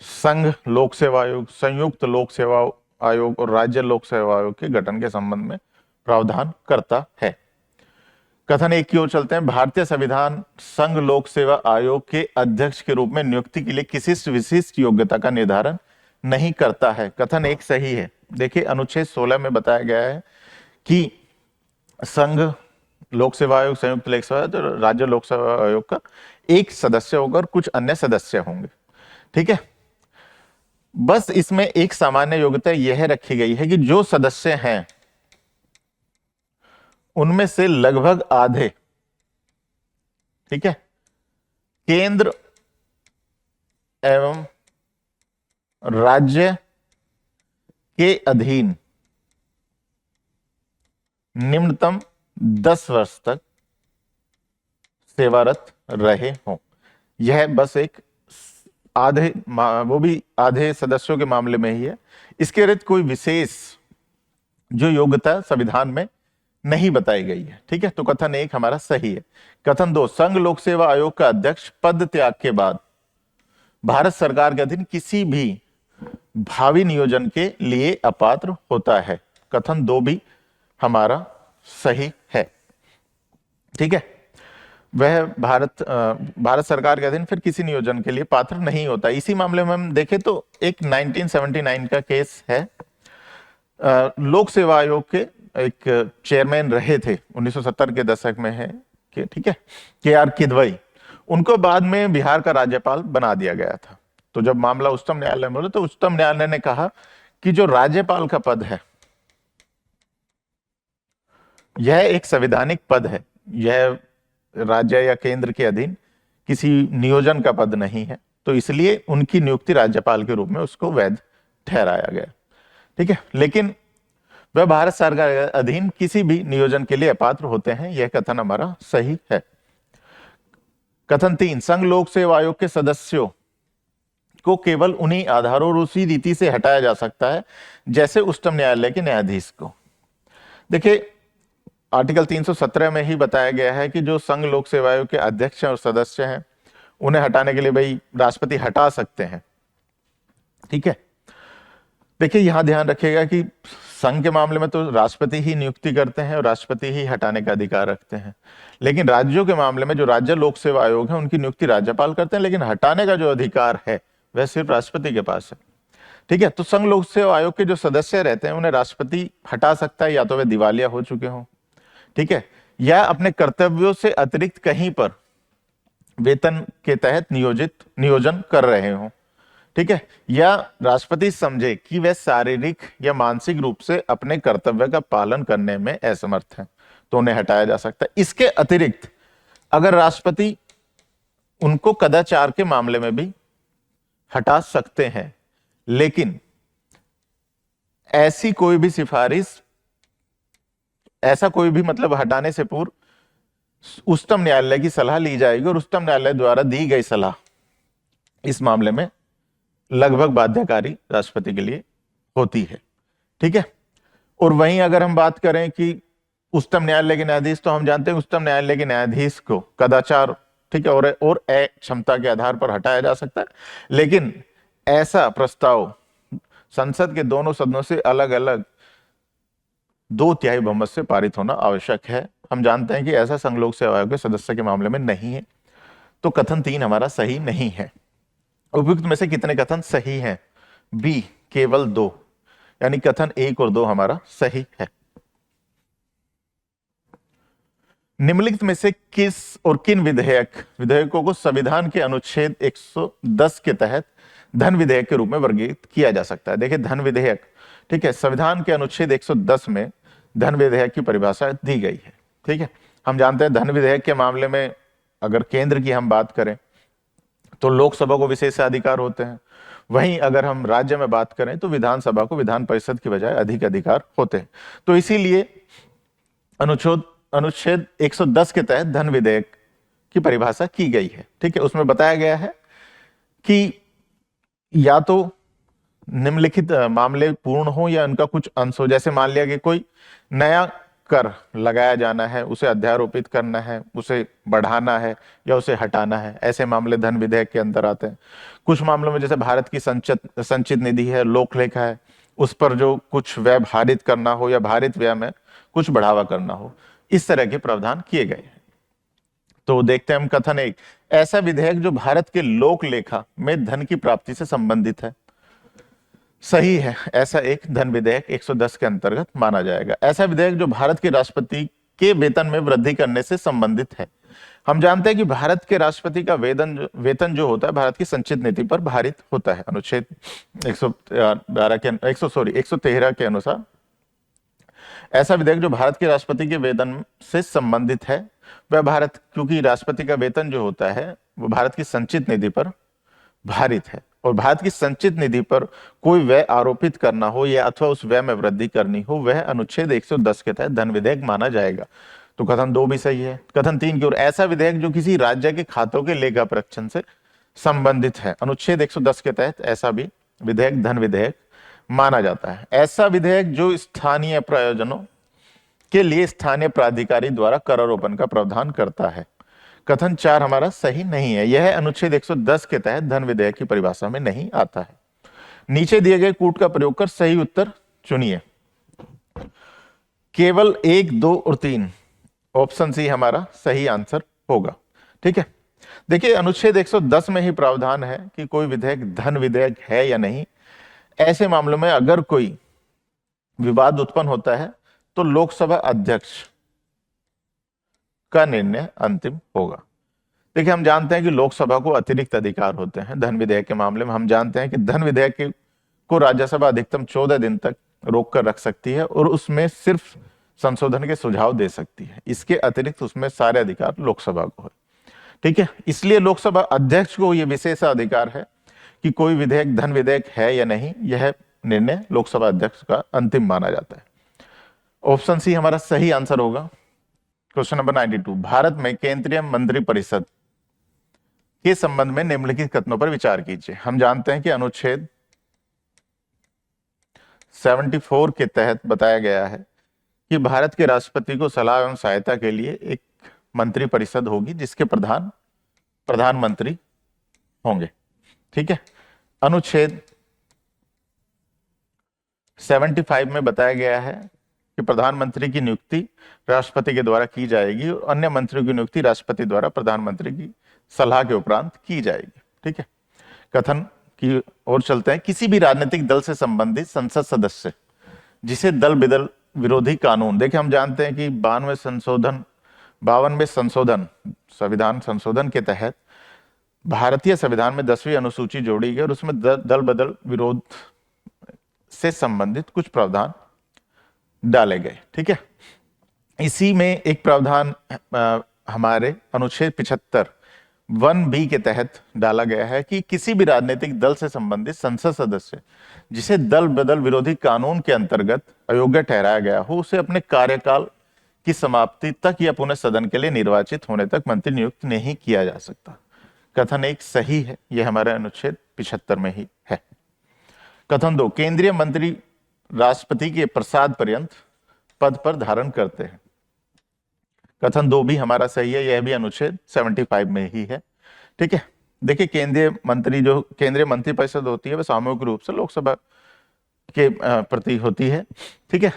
संघ लोक सेवा आयोग, संयुक्त लोक सेवा आयोग और राज्य लोक सेवा आयोग के गठन के संबंध में प्रावधान करता है। कथन 1 की ओर चलते हैं। भारतीय संविधान संघ लोक सेवा आयोग के अध्यक्ष के रूप में नियुक्ति के लिए किसी विशिष्ट योग्यता का निर्धारण नहीं करता है। कथन 1 सही है। देखिए अनुच्छेद 16 में बताया गया है कि संघ लोक सेवा आयोग, संयुक्त लोक सेवा आयोग, राज्य लोक सेवा आयोग का एक सदस्य होगा और कुछ अन्य सदस्य होंगे, ठीक है। बस इसमें एक सामान्य योग्यता यह रखी गई है कि जो सदस्य हैं उनमें से लगभग आधे, ठीक है, केंद्र एवं राज्य के अधीन निम्नतम 10 वर्ष तक सेवारत रहे हों। यह बस एक आधे, वो भी आधे सदस्यों के मामले में ही है। इसके अतिरिक्त कोई विशेष जो योग्यता संविधान में नहीं बताई गई है, ठीक है। तो कथन 1 हमारा सही है। कथन 2, संघ लोक सेवा आयोग का अध्यक्ष पद त्याग के बाद भारत सरकार के अधीन किसी भी भावी नियोजन के लिए अपात्र होता है। कथन 2 भी हमारा सही है, ठीक है। वह भारत सरकार के अधीन फिर किसी नियोजन के लिए पात्र नहीं होता। इसी मामले में हम देखें तो एक 1979 का केस है। लोक सेवा आयोग के एक चेयरमैन रहे थे 1970 के दशक में है कि, ठीक है, KR किदवई। उनको बाद में बिहार का राज्यपाल बना दिया गया था। तो जब मामला उच्चतम न्यायालय में बोला तो उच्चतम न्यायालय ने कहा कि जो राज्यपाल का पद है यह एक संवैधानिक पद है, यह राज्य या केंद्र के अधीन किसी नियोजन का पद नहीं है, तो इसलिए उनकी नियुक्ति राज्यपाल के रूप में उसको वैध ठहराया गया, ठीक है। लेकिन वह भारत सरकार के अधीन किसी भी नियोजन के लिए अपात्र होते हैं। यह कथन हमारा सही है। कथन 3, संघ लोक सेवा आयोग के सदस्यों को केवल उन्हीं आधारों और उसी रीति से हटाया जा सकता है जैसे उच्चतम न्यायालय के न्यायाधीश को। देखिए आर्टिकल 317 में ही बताया गया है कि जो संघ लोक सेवा आयोग के अध्यक्ष और सदस्य हैं उन्हें हटाने के लिए भाई राष्ट्रपति हटा सकते हैं। ठीक है, देखिए यहां ध्यान रखिएगा कि संघ के मामले में तो राष्ट्रपति ही नियुक्ति करते हैं और राष्ट्रपति ही हटाने का अधिकार रखते हैं, लेकिन राज्यों के मामले में जो राज्य लोक सेवा आयोग है उनकी नियुक्ति राज्यपाल करते हैं, लेकिन हटाने का जो अधिकार है वह सिर्फ राष्ट्रपति के पास है। ठीक है, तो संघ लोक सेवा आयोग के जो सदस्य रहते हैं उन्हें राष्ट्रपति हटा सकता है या तो वे दिवालिया हो चुके हों, ठीक है, या अपने कर्तव्यों से अतिरिक्त कहीं पर वेतन के तहत नियोजन कर रहे हों। ठीक है, या राष्ट्रपति समझे कि वे शारीरिक या मानसिक रूप से अपने कर्तव्य का पालन करने में असमर्थ हैं तो उन्हें हटाया जा सकता है। इसके अतिरिक्त अगर राष्ट्रपति उनको कदाचार के मामले में भी हटा सकते हैं, लेकिन ऐसी कोई भी सिफारिश, ऐसा कोई भी मतलब हटाने से पूर्व उच्चतम न्यायालय की सलाह ली जाएगी और उच्चतम न्यायालय द्वारा दी गई सलाह इस मामले में लगभग बाध्यकारी राष्ट्रपति के लिए होती है। ठीक है, और वहीं अगर हम बात करें कि उच्चतम न्यायालय के न्यायाधीश, तो हम जानते हैं उच्चतम न्यायालय के न्यायाधीश को कदाचार, ठीक है, और क्षमता के आधार पर हटाया जा सकता है, लेकिन ऐसा प्रस्ताव संसद के दोनों सदनों से अलग अलग 2/3 बहुमत से पारित होना आवश्यक है। हम जानते हैं कि ऐसा संघ लोक सेवा आयोग के सदस्य के मामले में नहीं है, तो कथन 3 हमारा सही नहीं है। उपयुक्त में से कितने कथन सही हैं? बी, केवल 2, यानी कथन 1 और 2 हमारा सही है। निम्नलिखित में से किस और किन विधेयकों को संविधान के अनुच्छेद 110 के तहत धन विधेयक के रूप में वर्गीकृत किया जा सकता है? देखिए धन विधेयक, ठीक है, संविधान के अनुच्छेद 110 में धन विधेयक की परिभाषा दी गई है। ठीक है, हम जानते हैं धन विधेयक के मामले में अगर केंद्र की हम बात करें तो लोकसभा को विशेषाधिकार होते हैं, वहीं अगर हम राज्य में बात करें तो विधानसभा को विधान परिषद की बजाय अधिक अधिकार होते हैं। तो इसीलिए अनुच्छेद 110 के तहत धन विधेयक की परिभाषा की गई है। ठीक है, उसमें बताया गया है कि या तो निम्नलिखित मामले पूर्ण हो या उनका कुछ अंश हो। जैसे मान लिया कि कोई नया कर लगाया जाना है, उसे अध्यारोपित करना है, उसे बढ़ाना है या उसे हटाना है, ऐसे मामले धन विधेयक के अंदर आते हैं। कुछ मामलों में जैसे भारत की संचित निधि है, लोक लेखा है, उस पर जो कुछ व्यय भारित करना हो या भारित व्यय में कुछ बढ़ावा करना हो, इस तरह के प्रावधान किए गए हैं। तो देखते हैं हम कथन 1, ऐसा विधेयक जो भारत के लोक लेखा में धन की प्राप्ति से संबंधित है। सही है, ऐसा एक धन विधेयक 110 के अंतर्गत माना जाएगा। ऐसा विधेयक जो भारत के राष्ट्रपति के वेतन में वृद्धि करने से संबंधित है। हम जानते हैं कि भारत के राष्ट्रपति का वेतन जो होता है भारत की संचित नीति पर भारित होता है। अनुच्छेद 113 के अनुसार ऐसा विधेयक जो भारत के राष्ट्रपति के वेतन से संबंधित है, वह भारत, क्योंकि राष्ट्रपति का वेतन जो होता है वो भारत की संचित निधि पर भारित है और भारत की संचित निधि पर कोई व्यय आरोपित करना हो या अथवा उस व्यय में वृद्धि करनी हो, वह अनुच्छेद 110 के तहत धन विधेयक माना जाएगा। तो कथन 2 भी सही है। कथन 3 की ओर, ऐसा विधेयक जो किसी राज्य के खातों के लेखा परीक्षण से संबंधित है। अनुच्छेद 110 के तहत ऐसा भी विधेयक धन विधेयक माना जाता है। ऐसा विधेयक जो स्थानीय प्रयोजनों के लिए स्थानीय प्राधिकारी द्वारा करारोपण का प्रावधान करता है। कथन 4 हमारा सही नहीं है, यह अनुच्छेद 110 के तहत धन विधेयक की परिभाषा में नहीं आता है। नीचे दिए गए कूट का प्रयोग कर सही उत्तर चुनिए। केवल 1, 2 और 3, ऑप्शन सी हमारा सही आंसर होगा। ठीक है, देखिए अनुच्छेद 110 में ही प्रावधान है कि कोई विधेयक धन विधेयक है या नहीं। ऐसे मामलों में अगर कोई विवाद उत्पन्न होता है तो लोकसभा अध्यक्ष का निर्णय अंतिम होगा। देखिए हम जानते हैं कि लोकसभा को अतिरिक्त अधिकार होते हैं धन विधेयक के मामले में। हम जानते हैं कि धन विधेयक को राज्यसभा अधिकतम 14 दिन तक रोक कर रख सकती है और उसमें सिर्फ संशोधन के सुझाव दे सकती है। इसके अतिरिक्त उसमें सारे अधिकार लोकसभा को है। ठीक है, इसलिए लोकसभा अध्यक्ष को यह विशेष अधिकार है कि कोई विधेयक धन विधेयक है या नहीं, यह निर्णय लोकसभा अध्यक्ष का अंतिम माना जाता है। ऑप्शन सी हमारा सही आंसर होगा। क्वेश्चन नंबर 92, भारत में केंद्रीय मंत्रिपरिषद के संबंध में निम्नलिखित कथनों पर विचार कीजिए। हम जानते हैं कि अनुच्छेद 74 के तहत बताया गया है कि भारत के राष्ट्रपति को सलाह एवं सहायता के लिए एक मंत्री परिषद होगी जिसके प्रधान प्रधानमंत्री होंगे। ठीक है। अनुच्छेद 75 में बताया गया है कि प्रधानमंत्री की नियुक्ति राष्ट्रपति के द्वारा की जाएगी और अन्य मंत्रियों की नियुक्ति राष्ट्रपति द्वारा प्रधानमंत्री की सलाह के उपरांत की जाएगी। ठीक है। कथन की ओर चलते हैं। किसी भी राजनीतिक दल से संबंधित संसद सदस्य जिसे दल बदल विरोधी कानून, देखिए हम जानते हैं कि 52वें संशोधन संविधान संशोधन के तहत भारतीय संविधान में 10वीं अनुसूची जोड़ी गई और उसमें दल बदल विरोध से संबंधित कुछ प्रावधान डाले गए। ठीक है। इसी में एक प्रावधान हमारे अनुच्छेद 75 1B के तहत डाला गया है कि किसी भी राजनीतिक दल से संबंधित संसद सदस्य जिसे दल बदल विरोधी कानून के अंतर्गत अयोग्य ठहराया गया हो उसे अपने कार्यकाल की समाप्ति तक या पुनः सदन के लिए निर्वाचित होने तक मंत्री नियुक्त नहीं किया जा सकता। कथन एक सही है, यह हमारे अनुच्छेद 75 में ही है। कथन 2, केंद्रीय मंत्री राष्ट्रपति के प्रसाद पर्यंत पद पर धारण करते हैं। कथन 2 भी हमारा सही है, यह भी अनुच्छेद 75 में ही है। ठीक है। देखिए केंद्रीय मंत्री परिषद होती है वह सामूहिक रूप से लोकसभा के प्रति होती है। ठीक है।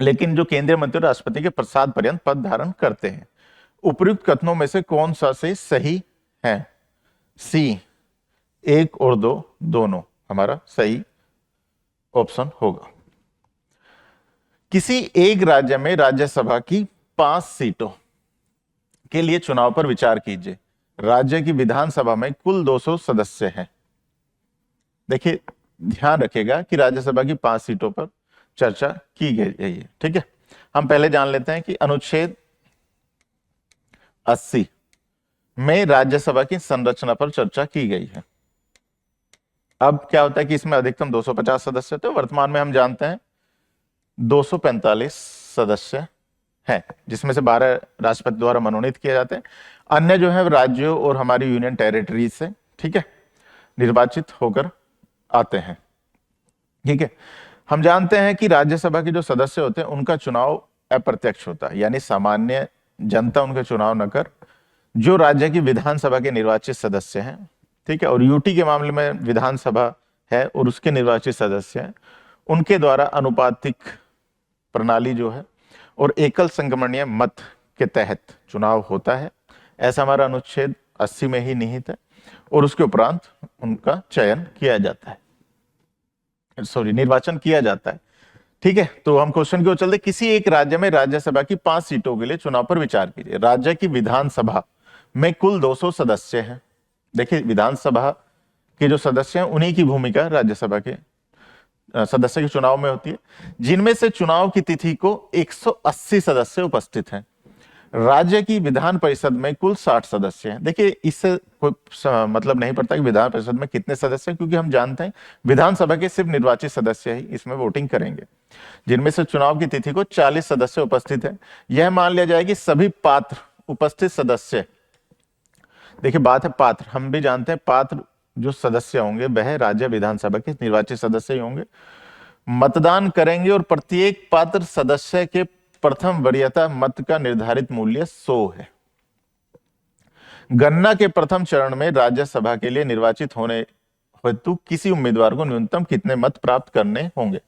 लेकिन जो केंद्रीय मंत्री राष्ट्रपति के प्रसाद पर्यंत पद धारण करते हैं। उपयुक्त कथनों में से कौन सा से सही है? सी 1 और 2 दोनों हमारा सही ऑप्शन होगा। किसी एक राज्य में राज्यसभा की 5 सीटों के लिए चुनाव पर विचार कीजिए। राज्य की विधानसभा में कुल 200 सदस्य हैं। देखिए ध्यान रखिएगा कि राज्यसभा की 5 सीटों पर चर्चा की गई है। ठीक है। हम पहले जान लेते हैं कि अनुच्छेद 80 में राज्यसभा की संरचना पर चर्चा की गई है। अब क्या होता है कि इसमें अधिकतम 250 सदस्य थे। वर्तमान में हम जानते हैं 245 सदस्य हैं, जिसमें से 12 राष्ट्रपति द्वारा मनोनीत किए जाते हैं। अन्य जो है राज्यों और हमारी यूनियन टेरिटरीज से, ठीक है, निर्वाचित होकर आते हैं। ठीक है। हम जानते हैं कि राज्यसभा के जो सदस्य होते हैं उनका चुनाव अप्रत्यक्ष होता है, यानी सामान्य जनता उनके चुनाव न कर जो राज्य की विधानसभा के निर्वाचित सदस्य हैं, ठीक है, और यूटी के मामले में विधानसभा है और उसके निर्वाचित सदस्य हैं, उनके द्वारा अनुपातिक प्रणाली जो है और एकल संगमनीय मत के तहत चुनाव होता है। ऐसा हमारा अनुच्छेद 80 में ही निहित है और उसके उपरांत उनका चयन किया जाता है, निर्वाचन किया जाता है। ठीक है। तो हम क्वेश्चन की ओर चलते। किसी एक राज्य में राज्यसभा की 5 सीटों के लिए चुनाव पर विचार कीजिए। राज्य की विधानसभा में कुल 200 सदस्य हैं। देखिए विधानसभा के जो सदस्य हैं उन्हीं की भूमिका राज्यसभा के सदस्य के चुनाव में होती है, जिनमें से चुनाव की तिथि को 180 सदस्य उपस्थित हैं। राज्य की विधान परिषद में कुल 60 सदस्य हैं। देखिए इससे कोई मतलब नहीं पड़ता कि विधान परिषद में कितने सदस्य हैं, क्योंकि हम जानते हैं विधानसभा के सिर्फ निर्वाचित सदस्य ही इसमें वोटिंग करेंगे, जिनमें से चुनाव की तिथि को 40 सदस्य उपस्थित हैं। यह मान लिया जाए कि सभी पात्र उपस्थित सदस्य, देखिए बात है पात्र, हम भी जानते हैं पात्र जो सदस्य होंगे वह राज्य विधानसभा के निर्वाचित सदस्य ही होंगे, मतदान करेंगे और प्रत्येक पात्र सदस्य के प्रथम वरीयता मत का निर्धारित मूल्य 100 है। गणना के प्रथम चरण में राज्यसभा के लिए निर्वाचित होने हेतु किसी उम्मीदवार को न्यूनतम कितने मत प्राप्त करने होंगे?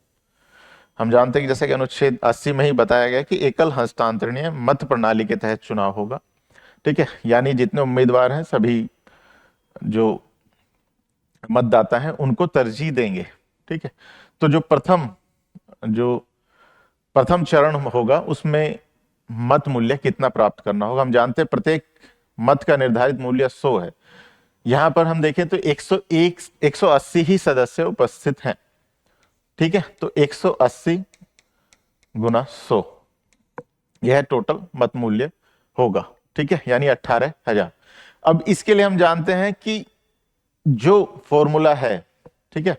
हम जानते हैं कि जैसे कि अनुच्छेद 80 में ही बताया गया कि एकल हस्तांतरणीय मत प्रणाली के तहत चुनाव होगा। ठीक है। यानी जितने उम्मीदवार हैं सभी जो मतदाता हैं उनको तरजीह देंगे। ठीक है। तो जो प्रथम चरण होगा उसमें मत मूल्य कितना प्राप्त करना होगा? हम जानते हैं प्रत्येक मत का निर्धारित मूल्य 100 है। यहां पर हम देखें तो 180 ही सदस्य उपस्थित हैं। ठीक है। तो 180 गुना 100 यह टोटल मत मूल्य होगा। ठीक है। यानी 18,000। अब इसके लिए हम जानते हैं कि जो फॉर्मूला है, ठीक है,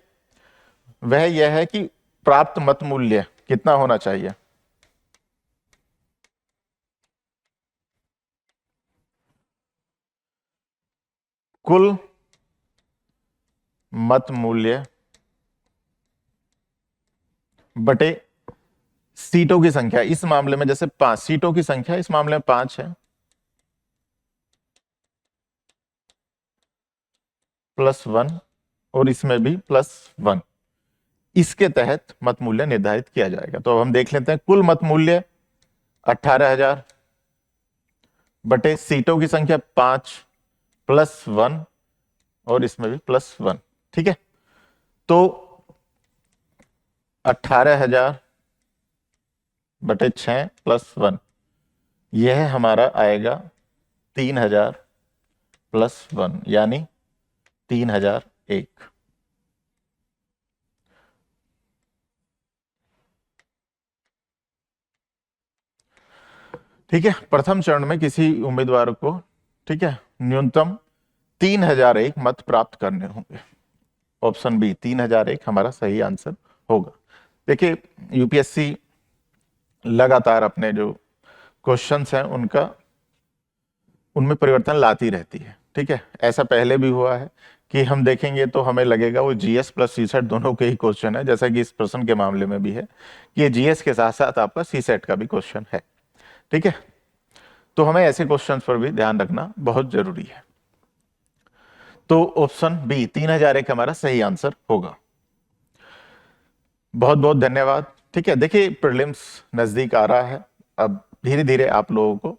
वह यह है कि प्राप्त मत मूल्य कितना होना चाहिए? कुल मत मूल्य बटे सीटों की संख्या। इस मामले में जैसे 5 सीटों की संख्या, इस मामले में 5 है, +1 और इसमें भी +1, इसके तहत मत मूल्य निर्धारित किया जाएगा। तो अब हम देख लेते हैं। कुल मत मूल्य 18,000 बटे सीटों की संख्या 5 +1 और इसमें भी +1। ठीक है, तो 18,000 बटे 6 +1, यह हमारा आएगा 3,000 +1 यानी 3,001। ठीक है, प्रथम चरण में किसी उम्मीदवार को, ठीक है, न्यूनतम 3,001 मत प्राप्त करने होंगे। ऑप्शन बी 3,001 हमारा सही आंसर होगा। देखिए, यूपीएससी लगातार अपने जो क्वेश्चंस हैं उनमें परिवर्तन लाती रहती है। ठीक है, ऐसा पहले भी हुआ है कि हम देखेंगे तो हमें लगेगा वो जीएस प्लस सीसेट दोनों के ही क्वेश्चन है, जैसा कि इस प्रश्न के मामले में भी है कि ये जीएस के साथ साथ आपका सीसेट का भी क्वेश्चन है। ठीक है, तो हमें ऐसे क्वेश्चंस पर भी ध्यान रखना बहुत जरूरी है। तो ऑप्शन बी 3,001 हमारा सही आंसर होगा। बहुत बहुत धन्यवाद। ठीक है, देखिए प्रीलिम्स नजदीक आ रहा है, अब धीरे धीरे आप लोगों को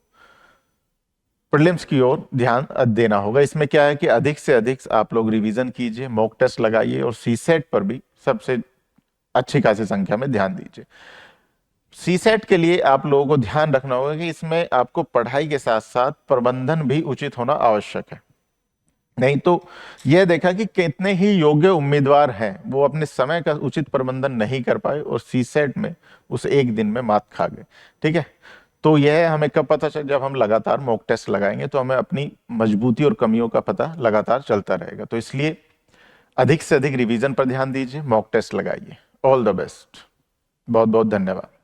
प्रीलिम्स की ओर ध्यान देना होगा। इसमें क्या है कि अधिक से अधिक आप लोग रिवीजन कीजिए, मॉक टेस्ट लगाइए और सीसेट पर भी सबसे अच्छी खासी संख्या में ध्यान दीजिए। सीसेट के लिए आप लोगों को ध्यान रखना होगा कि इसमें आपको पढ़ाई के साथ साथ प्रबंधन भी उचित होना आवश्यक है। नहीं तो यह देखा कि कितने ही योग्य उम्मीदवार हैं, वो अपने समय का उचित प्रबंधन नहीं कर पाए और सीसेट में उस एक दिन में मात खा गए। ठीक है, तो यह हमें कब पता चल, जब हम लगातार मॉक टेस्ट लगाएंगे तो हमें अपनी मजबूती और कमियों का पता लगातार चलता रहेगा। तो इसलिए अधिक से अधिक रिवीजन पर ध्यान दीजिए, मॉक टेस्ट लगाइए। ऑल द बेस्ट, बहुत बहुत धन्यवाद।